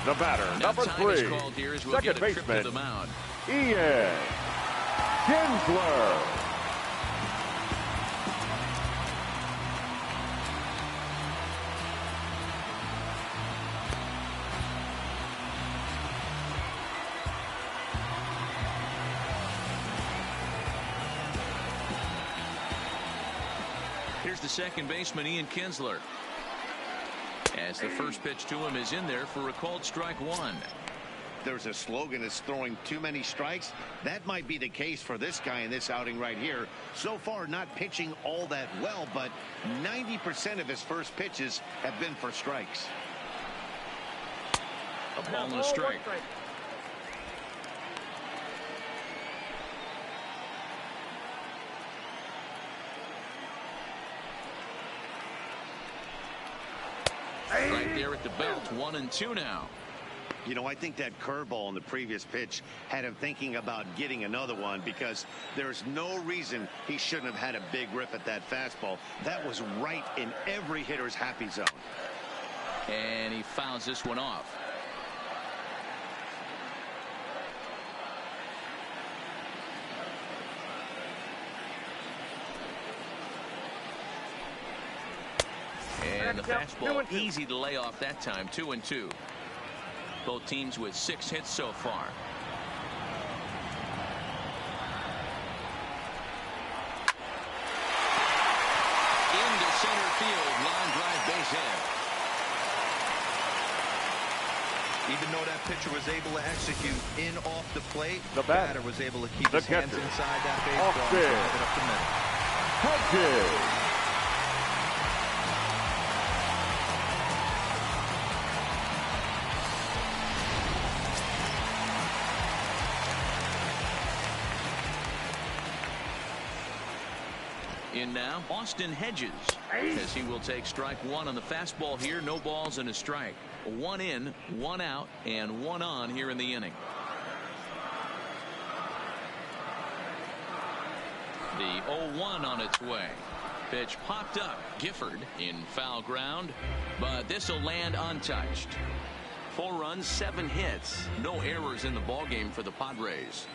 The batter, Now number time is 3, called here as we'll second get a trip to baseman, the mound. Ian Kinsler. Here's the second baseman, Ian Kinsler. As the first pitch to him is in there for a called strike one. There's a slogan that's throwing too many strikes. That might be the case for this guy in this outing right here. So far, not pitching all that well, but 90% of his first pitches have been for strikes. A ball and a strike. Right there at the belt, 1-2 now. You know, I think that curveball in the previous pitch had him thinking about getting another one because there's no reason he shouldn't have had a big rip at that fastball. That was right in every hitter's happy zone. And he fouls this one off. And the fastball easy to lay off that time. 2-2. Both teams with 6 hits so far. Into center field, line drive, base hit. Even though that pitcher was able to execute in off the plate, the batter was able to keep his hands inside that baseball and drive it up the middle. Hedges. In now, Austin Hedges, as he will take strike 1 on the fastball here. No balls and a strike. 1 in, 1 out, and 1 on here in the inning. The 0-1 on its way. Pitch popped up. Gifford in foul ground, but this will land untouched. 4 runs, 7 hits. No errors in the ballgame for the Padres.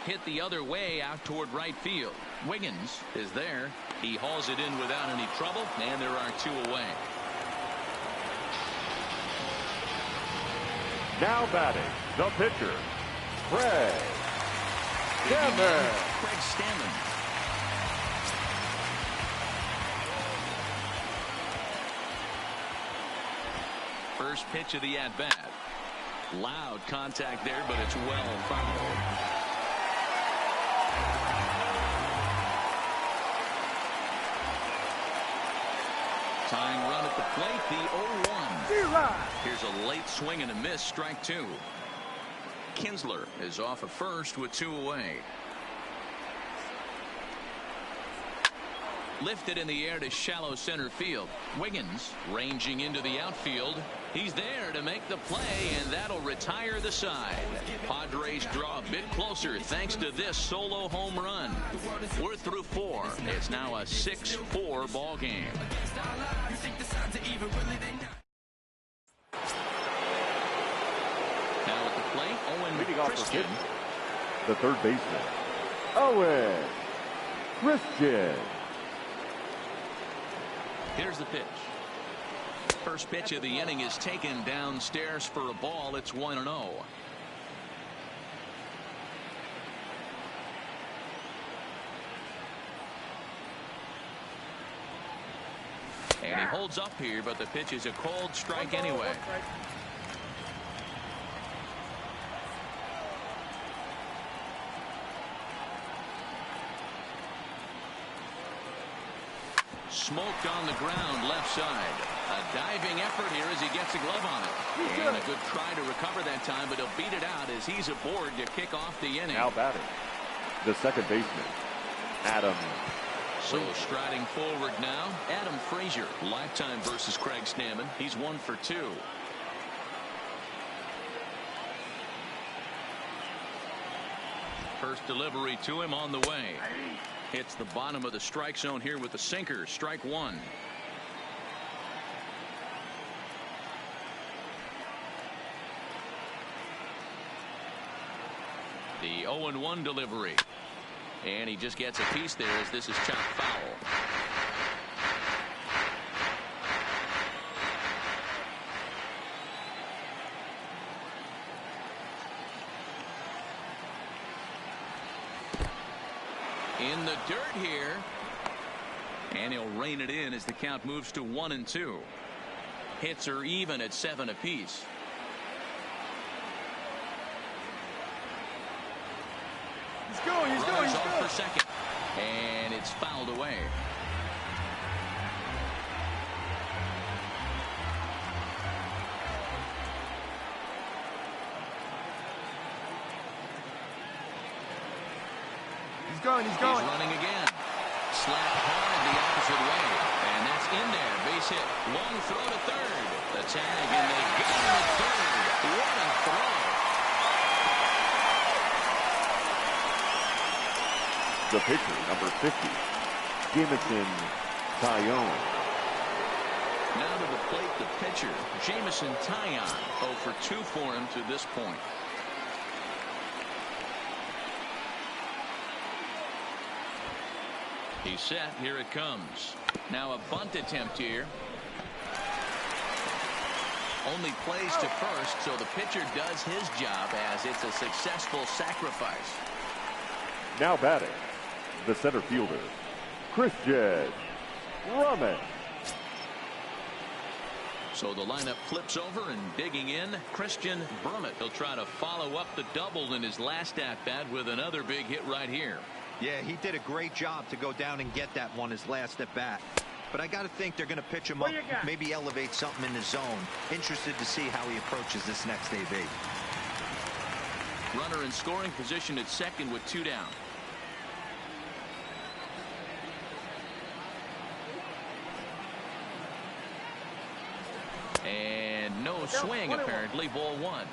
Hit the other way out toward right field. Wiggins is there. He hauls it in without any trouble, and there are 2 away. Now batting, the pitcher, Craig Stammen. First pitch of the at-bat. Loud contact there, but it's well fouled. Tying run at the plate, the 0-1. Here's a late swing and a miss, strike 2. Kinsler is off at first with 2 away. Lifted in the air to shallow center field. Wiggins ranging into the outfield. He's there to make the play, and that'll retire the side. Padres draw a bit closer thanks to this solo home run. We're through 4. It's now a 6-4 ball game. Now at the plate, Owen Christian. The third baseman, Owen Christian. Here's the pitch. First pitch of the inning is taken downstairs for a ball. It's 1-0. And he holds up here, but the pitch is a cold strike anyway. Smoked on the ground left side. A diving effort here as he gets a glove on it. And a good try to recover that time, but he'll beat it out as he's aboard to kick off the inning. Now batting, the second baseman, Adam. So striding forward now, Adam Frazier. Lifetime versus Craig Stammen. He's 1 for 2. First delivery to him on the way. Hits the bottom of the strike zone here with the sinker. Strike 1. The 0-1 delivery. And he just gets a piece there as this is chopped foul. In the dirt here, and he'll rein it in as the count moves to 1-2. Hits are even at 7 apiece. He's going. Runners off for second, and it's fouled away. He's going. He's running again. Slapped hard the opposite way. And that's in there. Base hit. Long throw to third. The tag, and they get him at third. What a throw. The pitcher, number 50, Jameson Tyone. Now to the plate, the pitcher, Jamison Taillon. 0 for 2 for him to this point. He's set. Here it comes. Now a bunt attempt here. Only plays to first, so the pitcher does his job as it's a successful sacrifice. Now batting, the center fielder, Christian Drummond. So the lineup flips over, and digging in, Christian Drummond. He'll try to follow up the double in his last at-bat with another big hit right here. Yeah, he did a great job to go down and get that one his last at-bat. But I got to think they're going to pitch him up, maybe elevate something in the zone. Interested to see how he approaches this next AB. Runner in scoring position at second with 2 down. And no swing, apparently. Ball 1.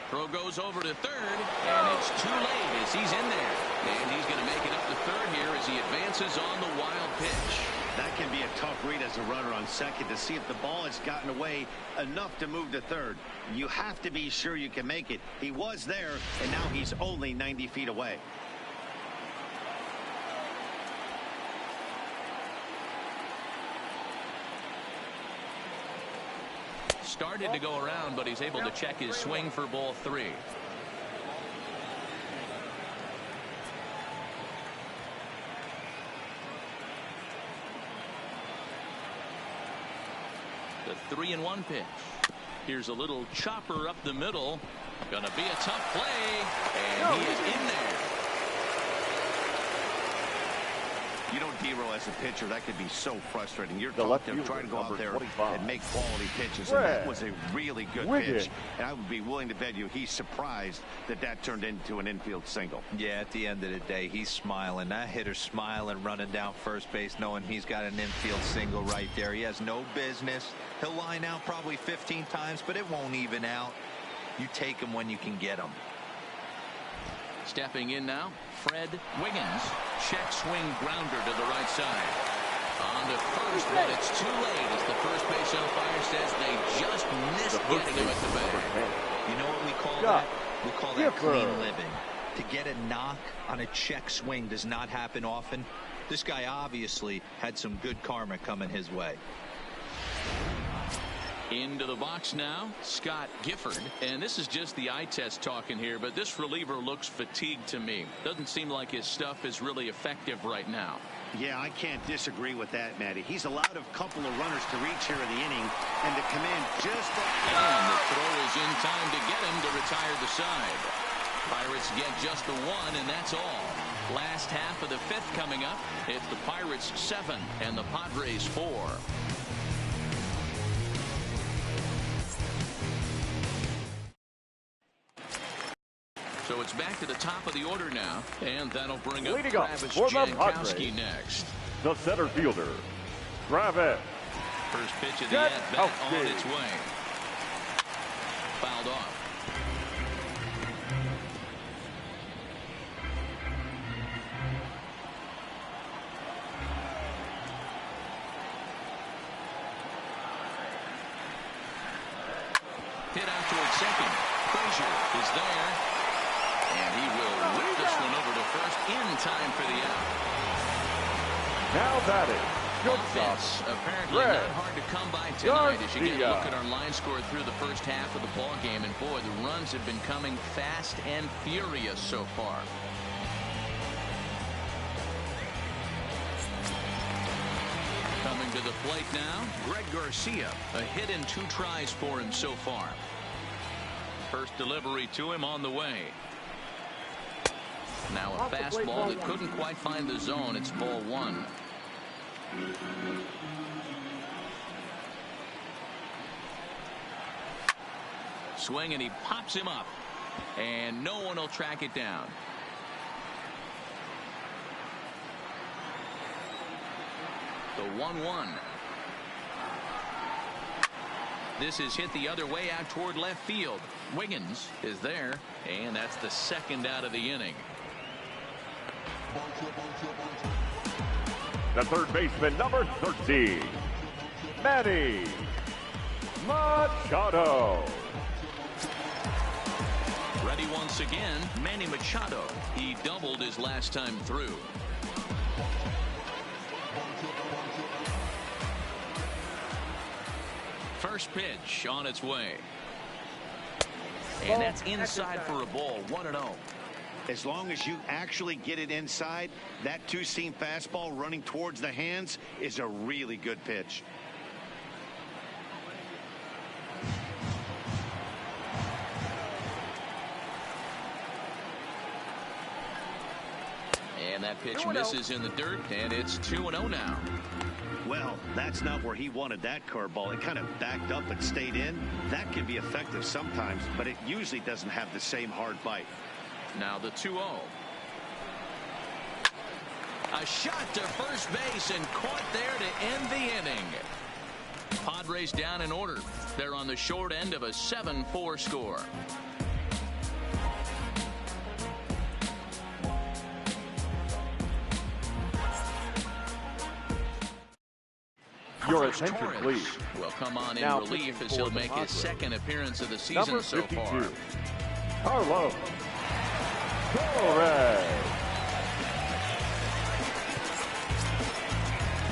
Throw goes over to third, and it's too late as he's in there. And he's going to make it up to third here as he advances on the wild pitch. That can be a tough read as a runner on second to see if the ball has gotten away enough to move to third. You have to be sure you can make it. He was there, and now he's only 90 feet away. Started to go around, but he's able to check his swing for ball 3. The 3-1 pitch. Here's a little chopper up the middle. Gonna be a tough play, and he is in there. You know, D-Roll, as a pitcher, that could be so frustrating. You're trying to go out there and make quality pitches, and that was a really good pitch. And I would be willing to bet you he's surprised that that turned into an infield single. Yeah, at the end of the day, he's smiling. That hitter's smiling, running down first base, knowing he's got an infield single right there. He has no business. He'll line out probably 15 times, but it won't even out. You take him when you can get him. Stepping in now, Fred Wiggins. Check swing grounder to the right side. On to first, but it's too late as the first base umpire says they just missed getting him at the bag. You know what we call that? We call that clean living. To get a knock on a check swing does not happen often. This guy obviously had some good karma coming his way. Into the box now, Scott Gifford. And this is just the eye test talking here, but this reliever looks fatigued to me. Doesn't seem like his stuff is really effective right now. Yeah, I can't disagree with that, Matty. He's allowed a couple of runners to reach here in the inning and to come in just that. And the throw is in time to get him to retire the side. Pirates get just the 1, and that's all. Last half of the 5th coming up. It's the Pirates 7 and the Padres 4. So it's back to the top of the order now, and that'll bring up Travis Jankowski next. The center fielder, Travis. First pitch of the at-bat on its way. Fouled off. Hit out towards second. Frazier is there. And he will whip this one over to first in time for the out. Now batting, Offense apparently not hard to come by tonight as you get a look at our line score through the first half of the ball game. And boy, the runs have been coming fast and furious so far. Coming to the plate now, Greg Garcia. A hit in 2 tries for him so far. First delivery to him on the way. Now a fastball that couldn't quite find the zone. It's ball 1. Swing, and he pops him up. And no one will track it down. The 1-1. This is hit the other way out toward left field. Wiggins is there, and that's the second out of the inning. The third baseman, number 13, Manny Machado. Ready once again, Manny Machado. He doubled his last time through. First pitch on its way. And that's inside for a ball. 1-0. As long as you actually get it inside, that two-seam fastball running towards the hands is a really good pitch. And that pitch misses in the dirt, and it's 2-0 now. Well, that's not where he wanted that curveball. It kind of backed up and stayed in. That can be effective sometimes, but it usually doesn't have the same hard bite. Now the 2-0. A shot to first base and caught there to end the inning. Padres down in order. They're on the short end of a 7-4 score. Your Carlos attention, Torres please. will come on in Now relief as pitching he'll for the make his Padres. second appearance of the season Number so 52, far. Carlos Torres.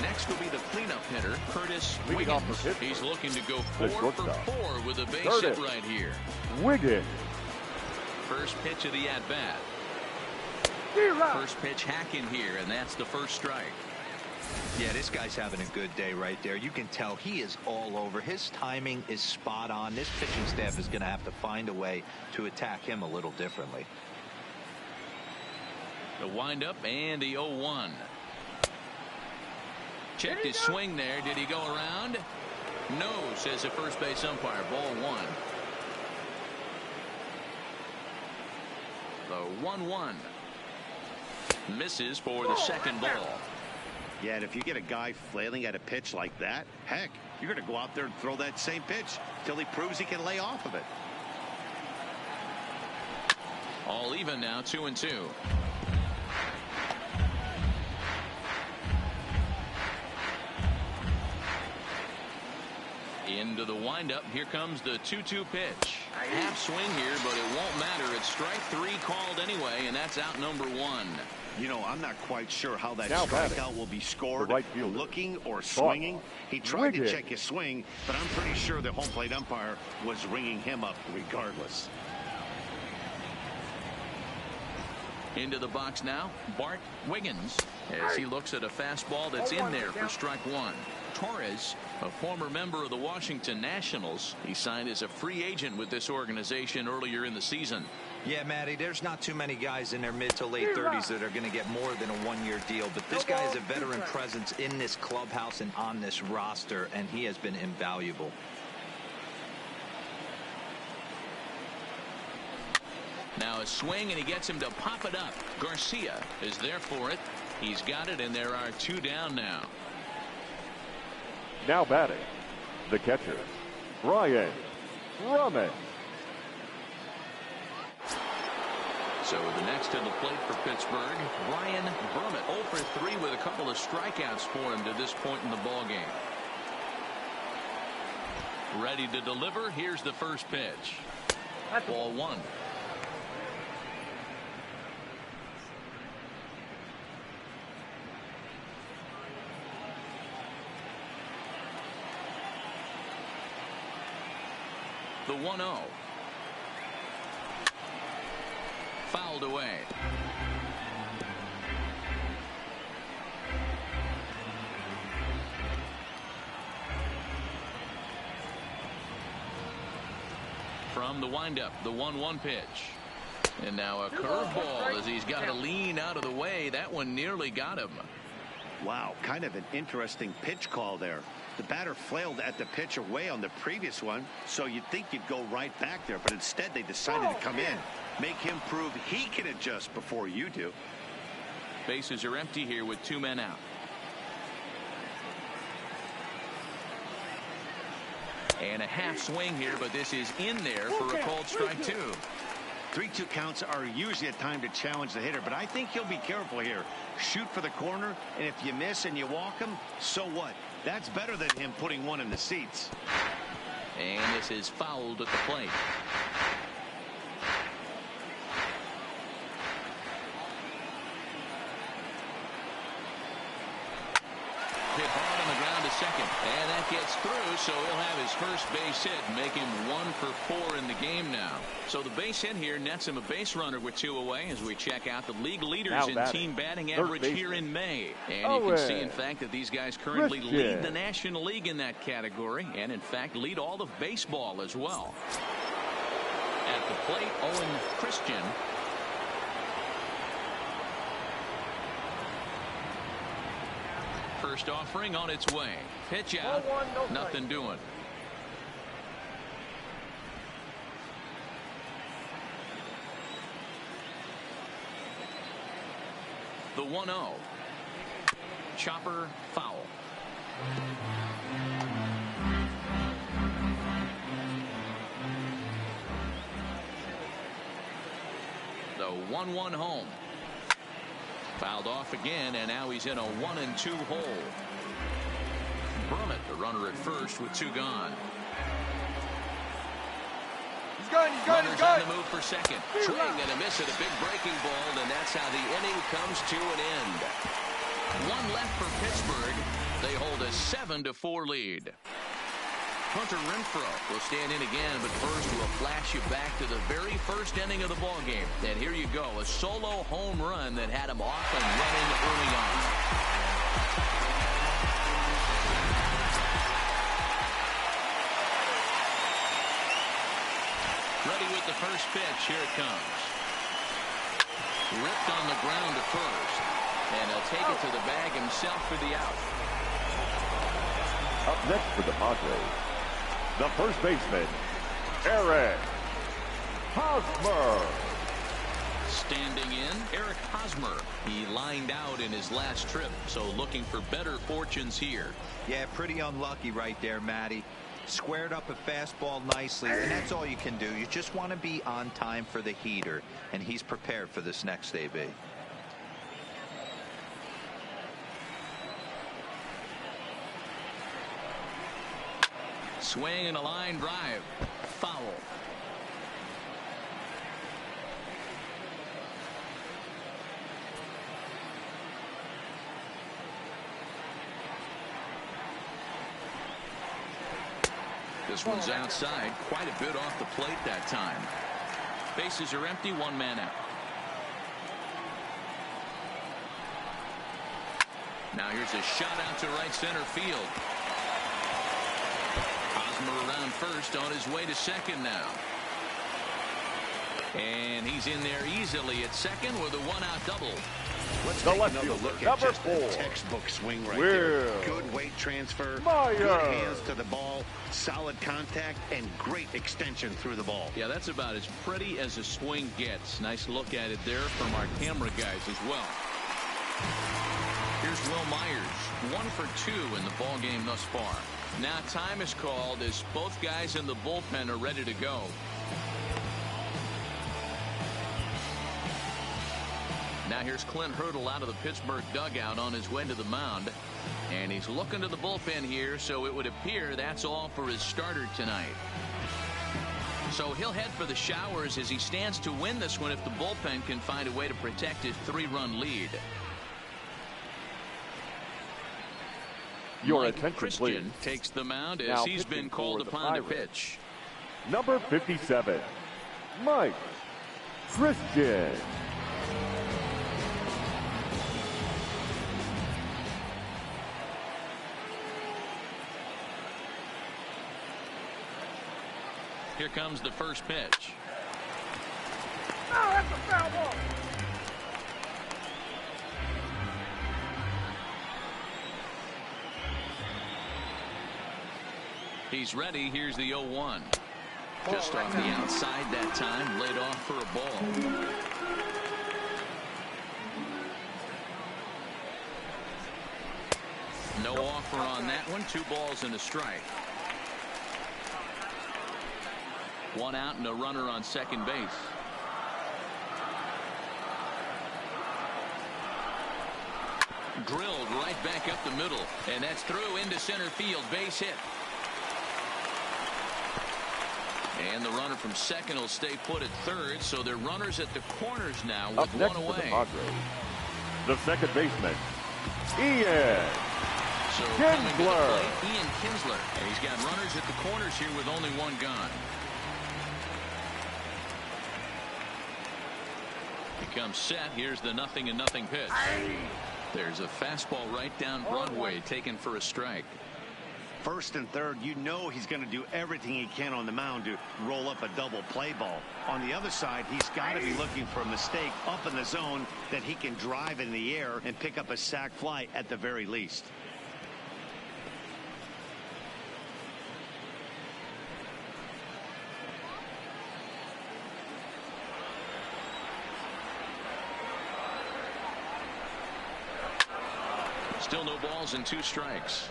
Next will be the cleanup hitter, Curtis Leading off Wiggins. for Pittsburgh, He's looking to go the 4 for shortstop, 4 with a base Curtis hit right here. Wiggins. First pitch of the at-bat. First pitch hack in here, and that's the first strike. Yeah, this guy's having a good day right there. You can tell he is all over. His timing is spot on. This pitching staff is going to have to find a way to attack him a little differently. The windup and the 0-1. Checked his swing there. Did he go around? No, says the first base umpire. Ball 1. The 1-1. Misses for the second ball. Yeah, and if you get a guy flailing at a pitch like that, heck, you're going to go out there and throw that same pitch till he proves he can lay off of it. All even now, 2-2. Into the windup. Here comes the 2-2 pitch. Half swing here, but it won't matter. It's strike 3 called anyway, and that's out number 1. You know, I'm not quite sure how that Now strikeout will be scored, the right fielder, looking or swinging. He tried to Wiggins. check his swing, but I'm pretty sure the home plate umpire was ringing him up regardless. Into the box now, Bart Wiggins, as he looks at a fastball that's in there for strike 1. Torres, a former member of the Washington Nationals. He signed as a free agent with this organization earlier in the season. Yeah, Matty, there's not too many guys in their mid to late 30s that are going to get more than a one-year deal. But this guy is a veteran presence in this clubhouse and on this roster, and he has been invaluable. Now a swing, and he gets him to pop it up. Garcia is there for it. He's got it, and there are 2 down now. Now batting, the catcher, Brian Drummond. So the next to the plate for Pittsburgh, Brian Brummett, 0 for 3 with a couple of strikeouts for him to this point in the ballgame. Ready to deliver. Here's the first pitch. Ball 1. The 1-0. Fouled away. From the windup, the 1-1 pitch. And now a curveball as he's got to lean out of the way. That one nearly got him. Wow, kind of an interesting pitch call there. The batter flailed at the pitch away on the previous one, so you'd think you'd go right back there, but instead they decided to come in, make him prove he can adjust before you do. Bases are empty here with 2 men out. And a half swing here, but this is in there for a called strike 2. 3-2 counts are usually a time to challenge the hitter, but I think he'll be careful here. Shoot for the corner, and if you miss and you walk him, so what? That's better than him putting one in the seats. And this is fouled at the plate. Hit hard on the ground to second, and that gets through, so he'll have his first base hit, make him 1 for 4 in the game now. So the base hit here nets him a base runner with 2 away as we check out the league leaders in team batting average here in May. And you can see, in fact, that these guys currently lead the National League in that category, and in fact lead all of baseball as well. At the plate, Owen Christian. First offering on its way. Pitch out. Nothing doing. The 1-0. Chopper foul. The 1-1 home. Fouled off again, and now he's in a 1-2 hole. Brummett, the runner at first with 2 gone. He's gone. Runner's on the move for second. Swing and a miss at a big breaking ball, and that's how the inning comes to an end. 1 left for Pittsburgh. They hold a 7-4 lead. Hunter Renfroe will stand in again, but first we'll flash you back to the very first inning of the ball game. And here you go, a solo home run that had him off and running early on. Ready with the first pitch. Here it comes. Ripped on the ground to first, and he'll take it to the bag himself for the out. Up next for the Padres, the first baseman, Eric Hosmer. Standing in, Eric Hosmer. He lined out in his last trip, so looking for better fortunes here. Yeah, pretty unlucky right there, Matty. Squared up a fastball nicely, and that's all you can do. You just want to be on time for the heater, and he's prepared for this next AB. Swing and a line drive. Foul. This one's outside, quite a bit off the plate that time. Bases are empty, 1 man out. Now here's a shot out to right center field. Hosmer around first, on his way to second now. And he's in there easily at second with a 1-out double. Let's take another look at just a textbook swing right there. Good weight transfer, good hands to the ball, solid contact, and great extension through the ball. Yeah, that's about as pretty as a swing gets. Nice look at it there from our camera guys as well. Here's Will Myers, 1 for 2 in the ball game thus far. Now time is called as both guys in the bullpen are ready to go. Now here's Clint Hurdle out of the Pittsburgh dugout on his way to the mound. And he's looking to the bullpen here, so it would appear that's all for his starter tonight. So he'll head for the showers as he stands to win this one if the bullpen can find a way to protect his 3-run lead. Your Mike attention, Christian please. takes the mound as Now he's been called for the upon to Pirates, pitch. number 57, Mike Christian. Here comes the first pitch. Oh, that's a foul ball. He's ready. Here's the 0-1. Just off the outside that time, laid off for a ball. No offer on that one. 2 balls and a strike. One out and a runner on second base. Drilled right back up the middle, and that's through into center field. Base hit. And the runner from second will stay put at third, so they're runners at the corners now with one away. For the Padres, the second baseman, Ian Kinsler. Ian Kinsler. And he's got runners at the corners here with only one gone. He comes set. Here's the 0-0 pitch. There's a fastball right down Broadway, taken for a strike. First and third, you know he's going to do everything he can on the mound to roll up a double play ball. On the other side, he's got to be looking for a mistake up in the zone that he can drive in the air and pick up a sac fly at the very least. Still no balls and 2 strikes.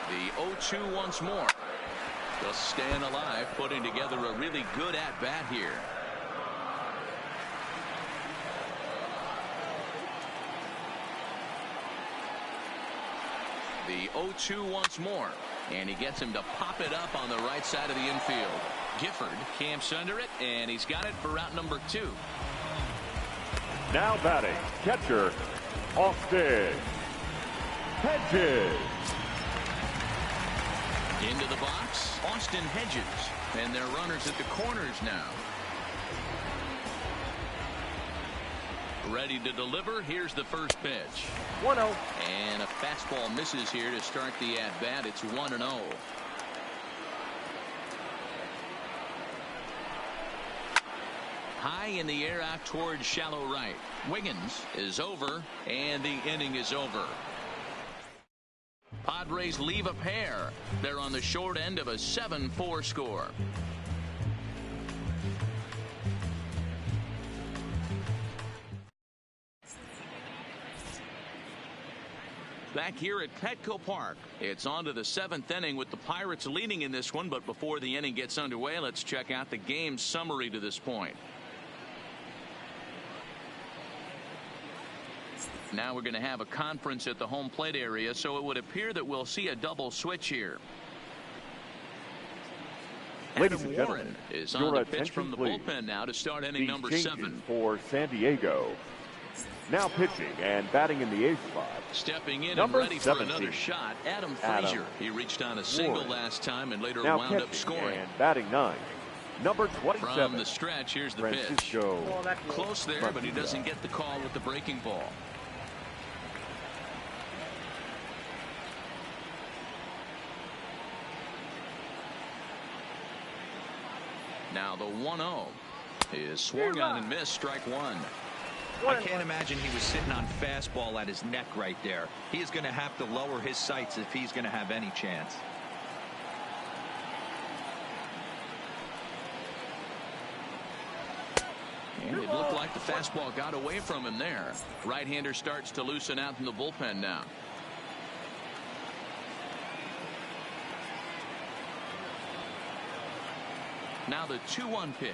The 0-2 once more. Just staying alive, putting together a really good at-bat here. The 0-2 once more. And he gets him to pop it up on the right side of the infield. Gifford camps under it, and he's got it for out number 2. Now batting, catcher, Austin Hedges. Into the box, Austin Hedges. And they're runners at the corners now. Ready to deliver. Here's the first pitch. 1-0. And a fastball misses here to start the at-bat. It's 1-0. High in the air out towards shallow right. Wiggins is over, and the inning is over. Padres leave a pair. They're on the short end of a 7-4 score. Back here at Petco Park, it's on to the 7th inning with the Pirates leading in this one. But before the inning gets underway, let's check out the game summary to this point. Now we're going to have a conference at the home plate area, so it would appear that we'll see a double switch here. Ladies Adam and Warren gentlemen, is on the pitch from the bullpen now to start inning number 7. For San Diego. Now pitching and batting in the 8th spot. Stepping in number and ready 17. for another shot, Adam Frazier. He reached on a single Warren. last time and later Now wound up scoring. And batting 9. Number 27. From the stretch, here's the pitch. Francisco. Close there, but he doesn't get the call with the breaking ball. Now the 1-0 is swung on and missed, strike 1. I can't imagine he was sitting on fastball at his neck right there. He is going to have to lower his sights if he's going to have any chance. And it looked like the fastball got away from him there. Right-hander starts to loosen out in the bullpen now. Now the 2-1 pitch.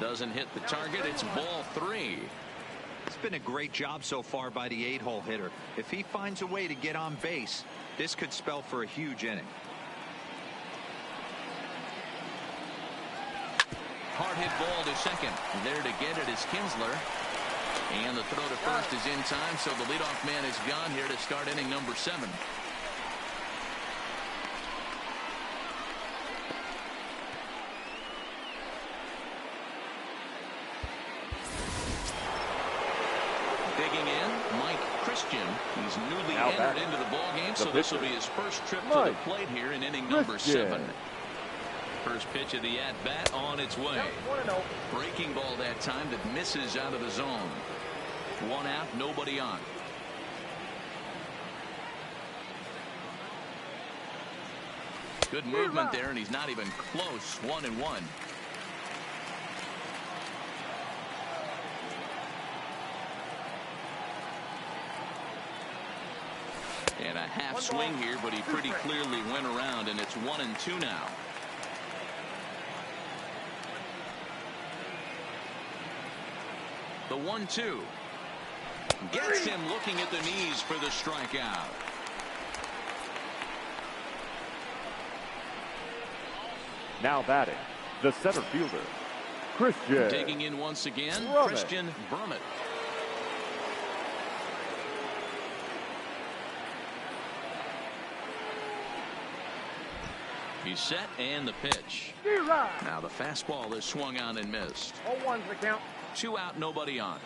Doesn't hit the target. It's ball 3. It's been a great job so far by the 8-hole hitter. If he finds a way to get on base, this could spell for a huge inning. Hard hit ball to second. There to get it is Kinsler. And the throw to first is in time, so the leadoff man is gone here to start inning number 7. He's newly entered into the ball game, so this will be his first trip to the plate here in inning number 7. First pitch of the at-bat on its way. Breaking ball that time that misses out of the zone. 1 out, nobody on. Good movement there, and he's not even close. 1-1. half swing here, but he pretty clearly went around, and it's 1-2 now. The 1-2 gets him looking at the knees for the strikeout. Now batting, the center fielder, Christian. Digging in once again, Christian Brummett. He's set and the pitch. Now the fastball is swung on and missed. 0-1's the count. 2 out, nobody on.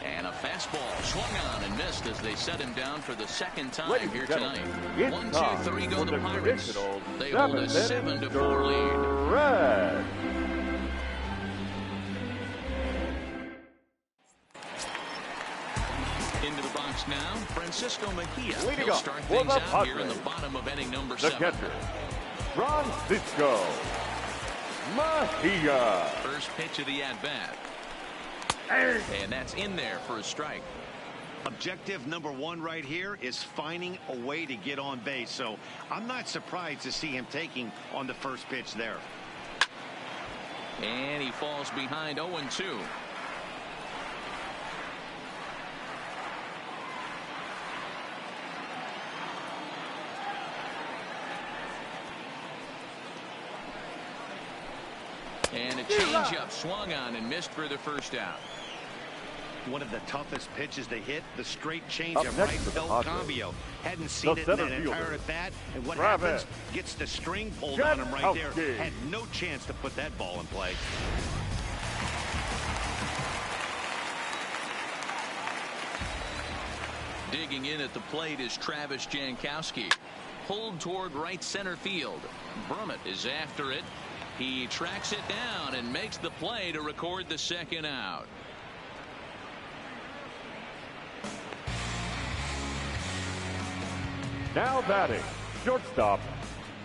And a fastball swung on and missed as they set him down for the second time here tonight. 1-2-3 go the Pirates. They hold a 7-4 lead. Red. Into the box now, Francisco Mejia. Leading He'll off start for things the out here in Padres. the bottom of inning number The 7. catcher, Francisco Mejia. First pitch of the at-bat. And that's in there for a strike. Objective number 1 right here is finding a way to get on base. So I'm not surprised to see him taking on the first pitch there. And he falls behind 0-2. And a changeup swung on and missed for the first out. One of the toughest pitches to hit, the straight Up changeup next right for the belt Padres, combo. Hadn't seen the it in center an entire fielder, at bat, and what Travis happens? Gets the string pulled on him right there. Jankowski. Had no chance to put that ball in play. Digging in at the plate is Travis Jankowski. Pulled toward right center field. Brummett is after it. He tracks it down and makes the play to record the second out. Now batting, shortstop,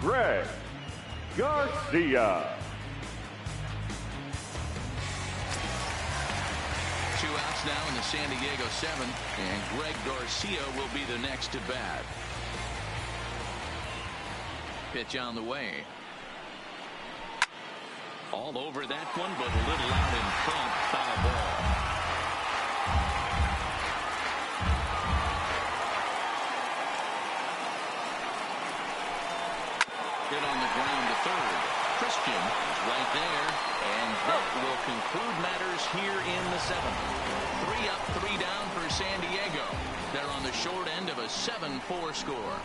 Greg Garcia. 2 outs now in the San Diego 7th, and Greg Garcia will be the next to bat. Pitch on the way. All over that one, but a little out in front. Foul ball. Hit on the ground to third. Christian is right there, and that will conclude matters here in the 7th. 3 up, 3 down for San Diego. They're on the short end of a 7-4 score.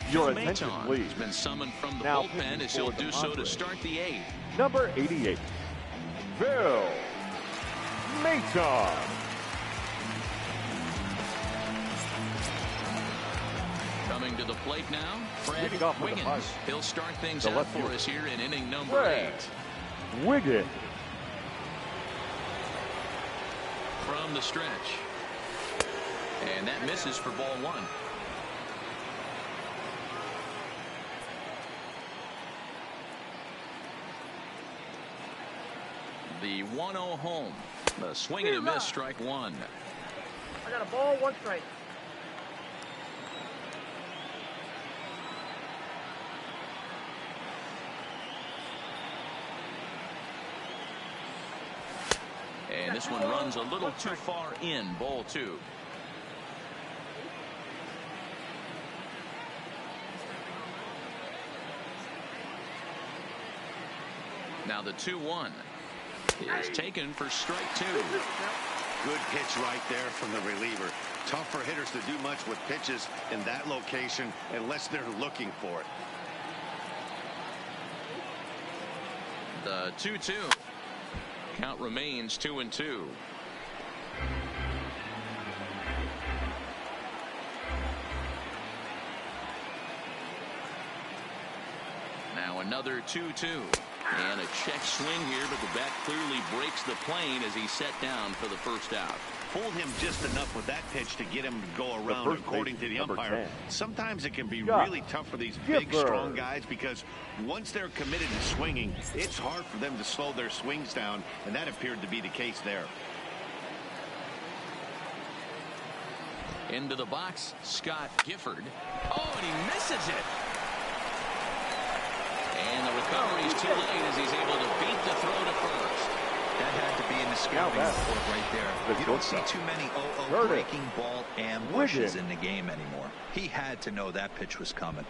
Your attention, please. Has been summoned from the Now bullpen as pitching he'll for the do so to Padres. start the 8th. Number 88, Bill Maton. Coming to the plate now, Fred Leading off for the Wiggins. Pirates. He'll start things The out left for fielder. us here in inning number Fred 8. Wiggins. From the stretch. And that misses for ball 1. The 1-0 home. The swing and a miss, strike 1. I got a ball, 1 strike. And this one runs a little too far in, ball 2. Now the 2-1 is taken for strike 2. Good pitch right there from the reliever. Tough for hitters to do much with pitches in that location unless they're looking for it. The 2-2. Count remains 2-2. another 2-2. And a check swing here, but the bat clearly breaks the plane as he's set down for the first out. Pulled him just enough with that pitch to get him to go around, according to the umpire. 10. Sometimes it can be really tough for these big, strong guys because once they're committed to swinging, it's hard for them to slow their swings down, and that appeared to be the case there. Into the box, Scott Gifford. Oh, and he misses it. And the recovery is too late as he's able to beat the throw to first. That had to be in the scouting report right there. You don't see too many breaking ball ambushes in the game anymore. He had to know that pitch was coming.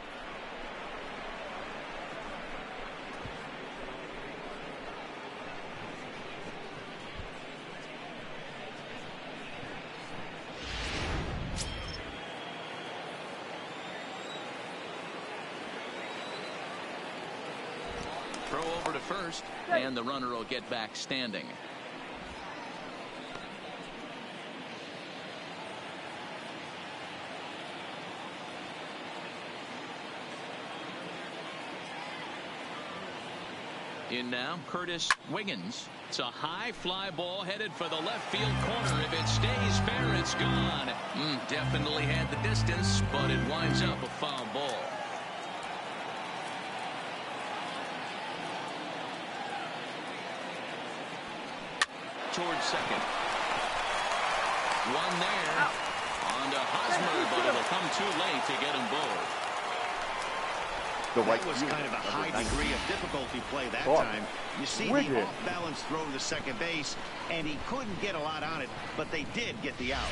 Throw over to first, and the runner will get back standing. In now, Curtis Wiggins. It's a high fly ball headed for the left field corner. If it stays fair, it's gone. Definitely had the distance, but it winds up a foul ball. Towards second. One there. On to Hosmer, but it'll come too late to get them both. That was kind of a high degree of difficulty play that time. You see the off-balance throw to second base, and he couldn't get a lot on it, but they did get the out.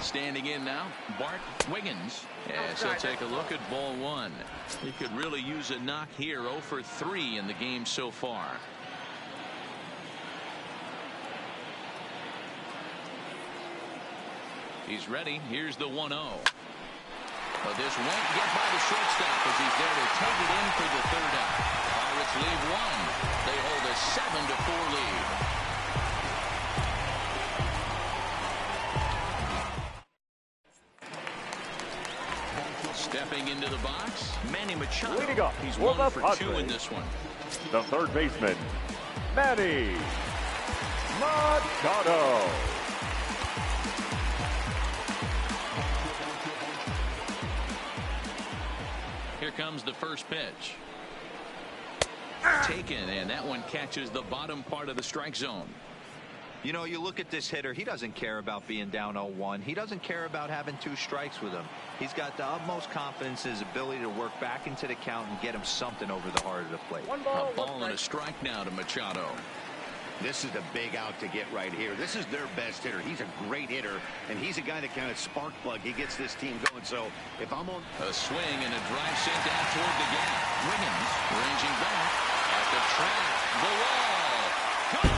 Standing in now, Bart Wiggins. As he'll take a look at ball one. He could really use a knock here. 0 for 3 in the game so far. He's ready. Here's the 1-0. But this won't get by the shortstop as he's there to take it in for the third out. Pirates lead 1. They hold a 7-4 lead. Stepping into the box, Manny Machado. He's 1 for 2 in this one. The third baseman, Manny Machado. Here comes the first pitch. Taken, and that one catches the bottom part of the strike zone. You know, you look at this hitter, he doesn't care about being down 0-1. He doesn't care about having 2 strikes with him. He's got the utmost confidence in his ability to work back into the count and get him something over the heart of the plate. One ball, a ball and a strike now to Machado. This is the big out to get right here. This is their best hitter. He's a great hitter, and he's a guy that kind of spark plug. He gets this team going. So if I'm on a swing and a drive sent down toward the gap. Wiggins ranging back at the track. The wall. Gone!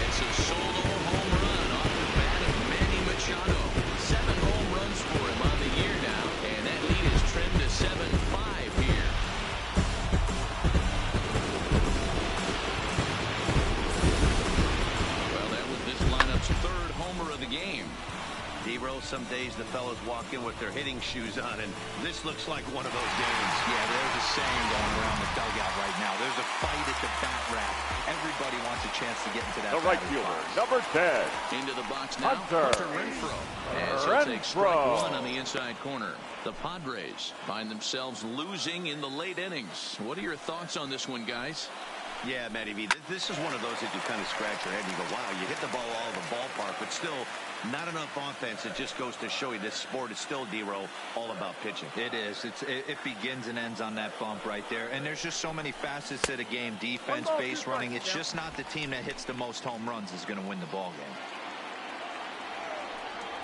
It's a solo home run off the bat of Manny Machado. 7 home runs for him on the year now, and that lead is trimmed to 7-5 here. Well, that was this lineup's 3rd homer of the game. D-Roll, some days the fellas walk in with their hitting shoes on, and this looks like one of those games. Yeah, there's a saying going around the dugout right now. There's a fight at the bat rack. Everybody wants a chance to get into that. The right fielder, number 10. Into the box now, Hunter Renfroe. As he'll take strike 1 on the inside corner. The Padres find themselves losing in the late innings. What are your thoughts on this one, guys? Yeah, Matty V, this is one of those that you kind of scratch your head and you go, wow, you hit the ball all over the ballpark, but still not enough offense. It just goes to show you this sport is still, D-Roll, all about pitching. It is. It begins and ends on that bump right there. And there's just so many facets to the game. Defense, base running. It's just not the team that hits the most home runs is going to win the ball game.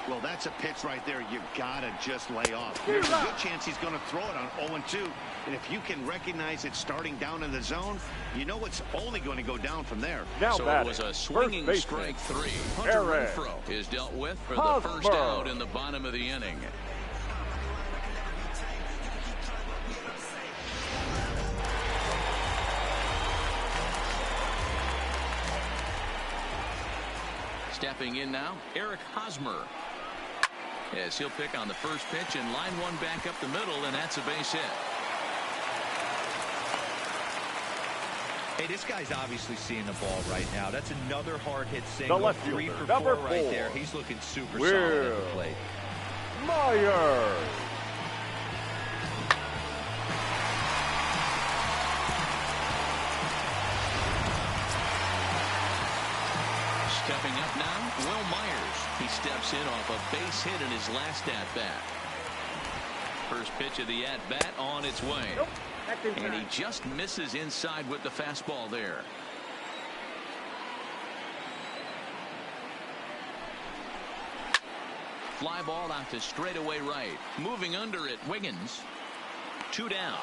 Well, that's a pitch right there. You've got to just lay off. There's a good chance he's going to throw it on 0-2. And if you can recognize it starting down in the zone, you know it's only going to go down from there. Now so it was a swinging strike 3. Hunter Renfroe is dealt with for the first out in the bottom of the inning. Stepping in now, Eric Hosmer. As he'll pick on the first pitch and line one back up the middle, and that's a base hit. Hey, this guy's obviously seeing the ball right now. That's another hard hit single. left 3 fielder, for 4 number right 4. there. He's looking super solid at the plate. Myers. Stepping up now, Will Myers. He steps in off a base hit in his last at-bat. First pitch of the at-bat on its way. Nope, that's inside. And he just misses inside with the fastball there. Fly ball out to straightaway right. Moving under it, Wiggins. 2 down.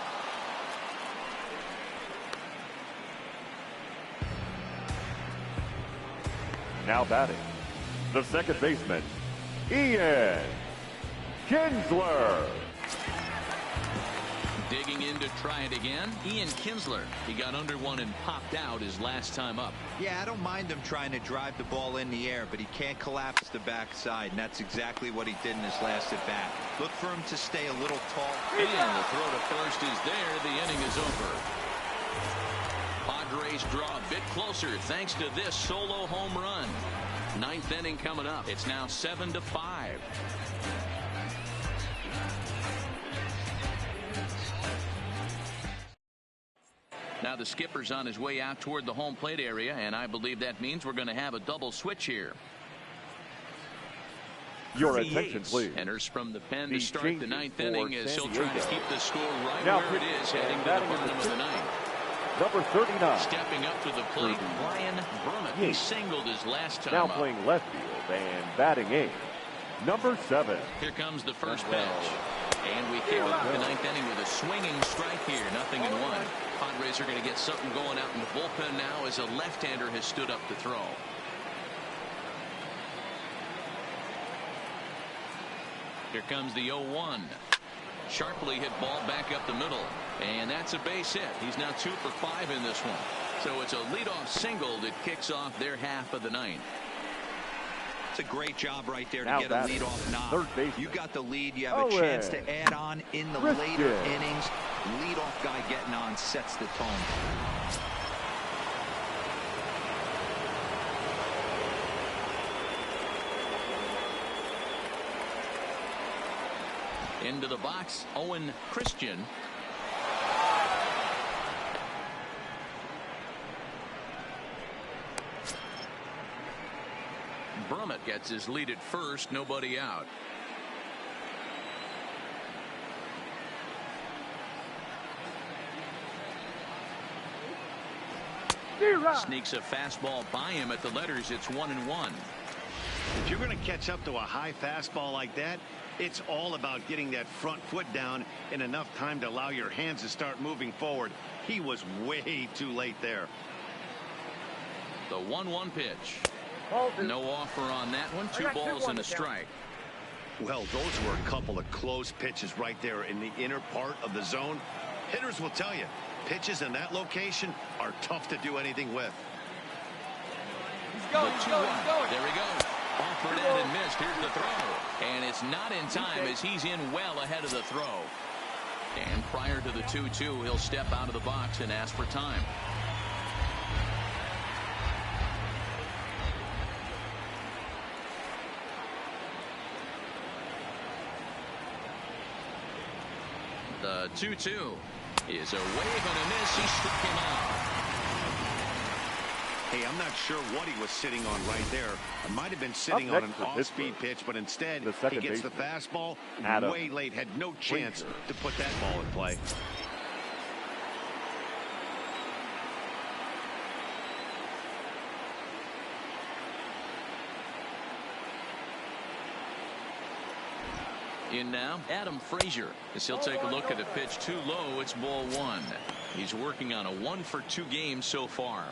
Now batting, the second baseman, Ian Kinsler. Digging in to try it again, Ian Kinsler. He got under one and popped out his last time up. Yeah, I don't mind him trying to drive the ball in the air, but he can't collapse the backside, and that's exactly what he did in his last at bat. Look for him to stay a little tall. And the throw to first is there. The inning is over. Padres draw a bit closer thanks to this solo home run. 9th inning coming up. It's now 7-5. Now the skipper's on his way out toward the home plate area, and I believe that means we're going to have a double switch here. Your attention, please. Enters from the pen to The start the changes 9th for inning as he'll San try to Diego. keep the score right Now where it is, heading to the batting in bottom of the 9th. Number 39. Stepping up to the plate, Brian Brummett. He singled his last time Now up. playing left field and batting 8. Number 7. Here comes the first pitch. And we kick off the 9th inning with a swinging strike here. 0-1. Padres are going to get something going out in the bullpen now as a left-hander has stood up to throw. Here comes the 0-1. Sharply hit ball back up the middle. And that's a base hit. He's now 2 for 5 in this one. So it's a leadoff single that kicks off their half of the 9th. It's a great job right there to Now get a batting, leadoff knock. third baseman. You got the lead. You have a chance to add on in the later innings. Leadoff guy getting on sets the tone. Into the box, Owen Christian. Brummett gets his lead at first, nobody out. Sneaks a fastball by him at the letters. It's 1-1. If you're going to catch up to a high fastball like that, it's all about getting that front foot down in enough time to allow your hands to start moving forward. He was way too late there. The 1-1 pitch. No offer on that one. 2 balls and a strike. Well, those were a couple of close pitches right there in the inner part of the zone. Hitters will tell you, pitches in that location are tough to do anything with. He's going. There he goes. Offered out and missed. Here's the throw. And it's not in time as he's in well ahead of the throw. And prior to the 2-2, he'll step out of the box and ask for time. The 2-2 is a wave and a miss. He struck him out. Hey, I'm not sure what he was sitting on right there. It might have been sitting on an off-speed pitch, but instead he gets the fastball way late, had no chance to put that ball in play. In now, Adam Frazier, as he'll take a look at a pitch too low. It's ball 1. He's working on a 1-for-2 game so far.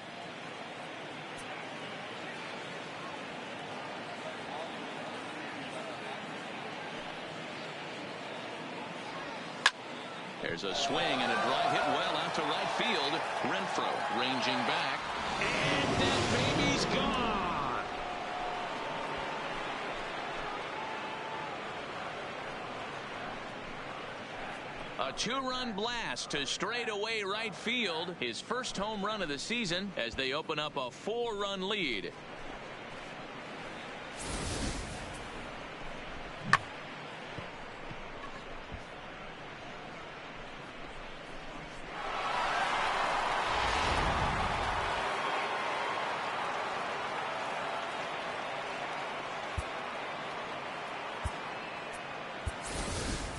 There's a swing and a drive hit well out to right field. Renfroe ranging back. And that baby's gone. two-run blast to straightaway right field. His first home run of the season as they open up a 4-run lead.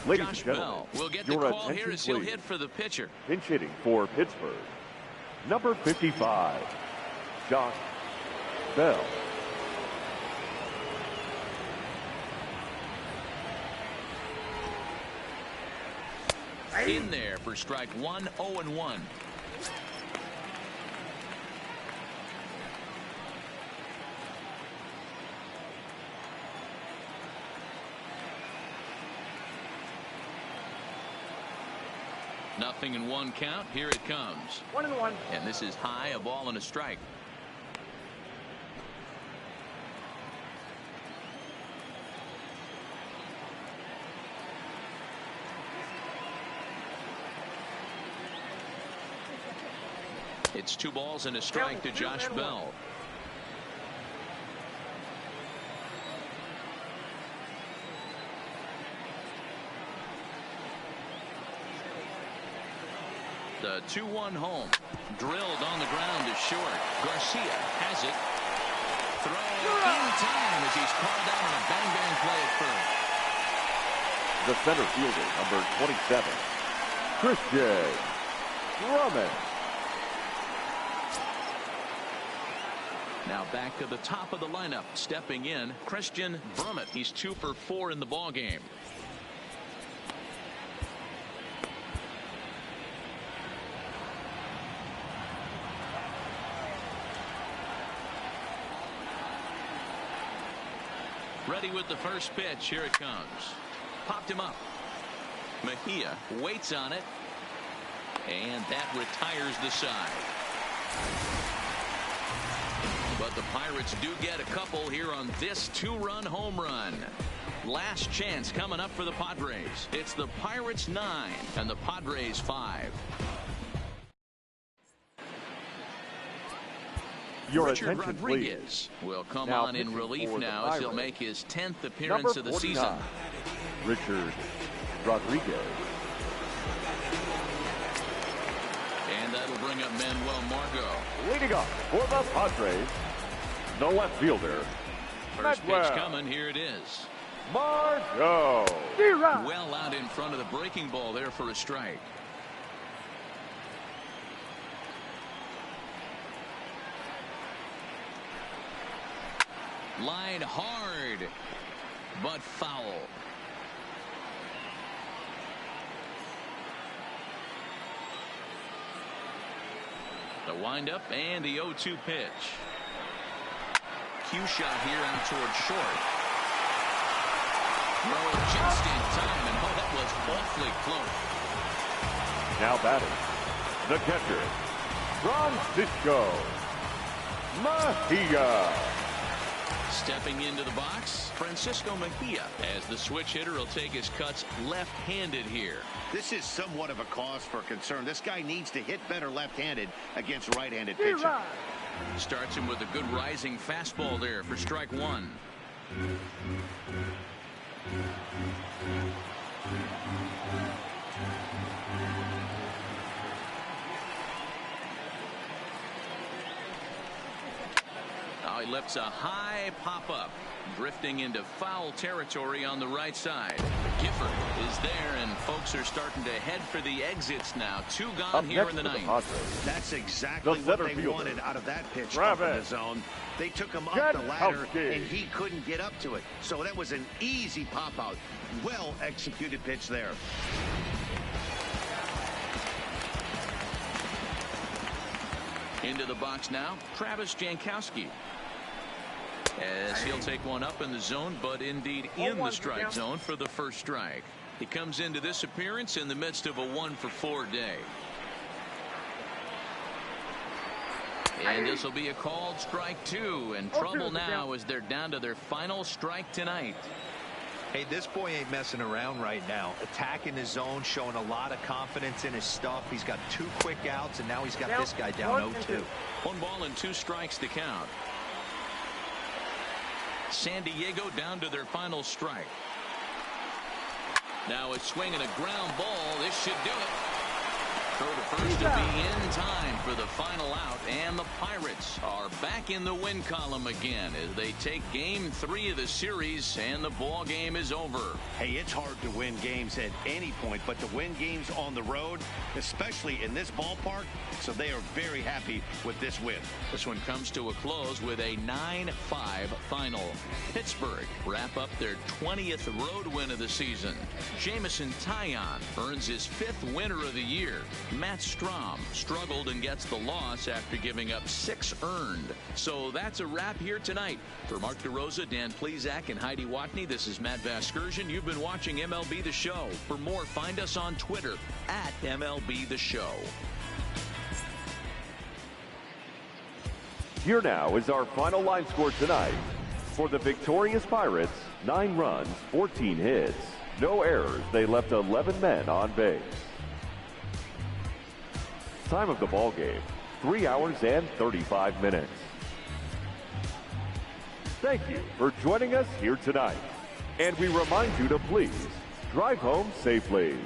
Ladies Josh and gentlemen, Bell will get the your call here attention, as he'll please. hit for the pitcher. Pinch hitting for Pittsburgh, number 55, Josh Bell. In there for strike one, 0-1. Nothing in one count. Here it comes. 1-1. And this is high, a ball and a strike. It's 2 balls and a strike to Josh Bell. The 2-1 home. Drilled on the ground to short. Garcia has it. Throw in time as he's called out on a bang-bang play at first. The center fielder, number 27, Christian Drummond. Now back to the top of the lineup. Stepping in, Christian Drummond. He's 2 for 4 in the ball game. Ready with the first pitch. Here it comes. Popped him up. Mejia waits on it. And that retires the side. But the Pirates do get a couple here on this 2-run home run. Last chance coming up for the Padres. It's the Pirates 9 and the Padres 5. Your Richard attention, Rodriguez please. will come Now on in pitching relief for the now as he'll Pirates, make his 10th appearance number of the 49, season. Richard Rodriguez. And that'll bring up Manuel Margot. Leading off for the Padres, the left fielder, First pitch Manuel coming. Here it is. Margot. Well out in front of the breaking ball there for a strike. Line hard, but foul. The windup and the 0-2 pitch. Cue shot here out towards short. Throw just in time, and that was awfully close. Now batting, the catcher, Francisco Mejia. Stepping into the box, Francisco Mejia, as the switch hitter will take his cuts left-handed here. This is somewhat of a cause for concern. This guy needs to hit better left-handed against right-handed pitching. Starts him with a good rising fastball there for strike one. Now he lifts a high pop-up, drifting into foul territory on the right side. Gifford is there, and folks are starting to head for the exits now. 2 gone Up here next in the for the ninth. Padres, That's exactly the what center they fielder, wanted out of that pitch Travis up in the zone. They took him up the ladder, Jankowski. and he couldn't get up to it. So that was an easy pop-out. Well-executed pitch there. Into the box now, Travis Jankowski. As he'll take one up in the zone, but indeed in the strike zone for the first strike. He comes into this appearance in the midst of a 1-for-4 day. And this will be a called strike 2, and trouble now as they're down to their final strike tonight. Hey, this boy ain't messing around right now. Attacking his zone, showing a lot of confidence in his stuff. He's got 2 quick outs, and now he's got this guy down 0-2. 1 ball and 2 strikes to count. San Diego down to their final strike. Now a swing and a ground ball. This should do it. Throw to first to be in time for the final out, and the Pirates are back in the win column again as they take game 3 of the series, and the ball game is over. Hey, it's hard to win games at any point, but to win games on the road, especially in this ballpark, so they are very happy with this win. This one comes to a close with a 9-5 final. Pittsburgh wrap up their 20th road win of the season. Jamison Taillon earns his 5th winner of the year. Matt Strom struggled and gets the loss after giving up 6 earned. So that's a wrap here tonight. For Mark DeRosa, Dan Plesac, and Heidi Watney, this is Matt Vasgersian. You've been watching MLB The Show. For more, find us on Twitter at MLB The Show. Here now is our final line score tonight. For the victorious Pirates, 9 runs, 14 hits. No errors. They left 11 men on base. Time of the ball game, 3 hours and 35 minutes. Thank you for joining us here tonight. And we remind you to please drive home safely.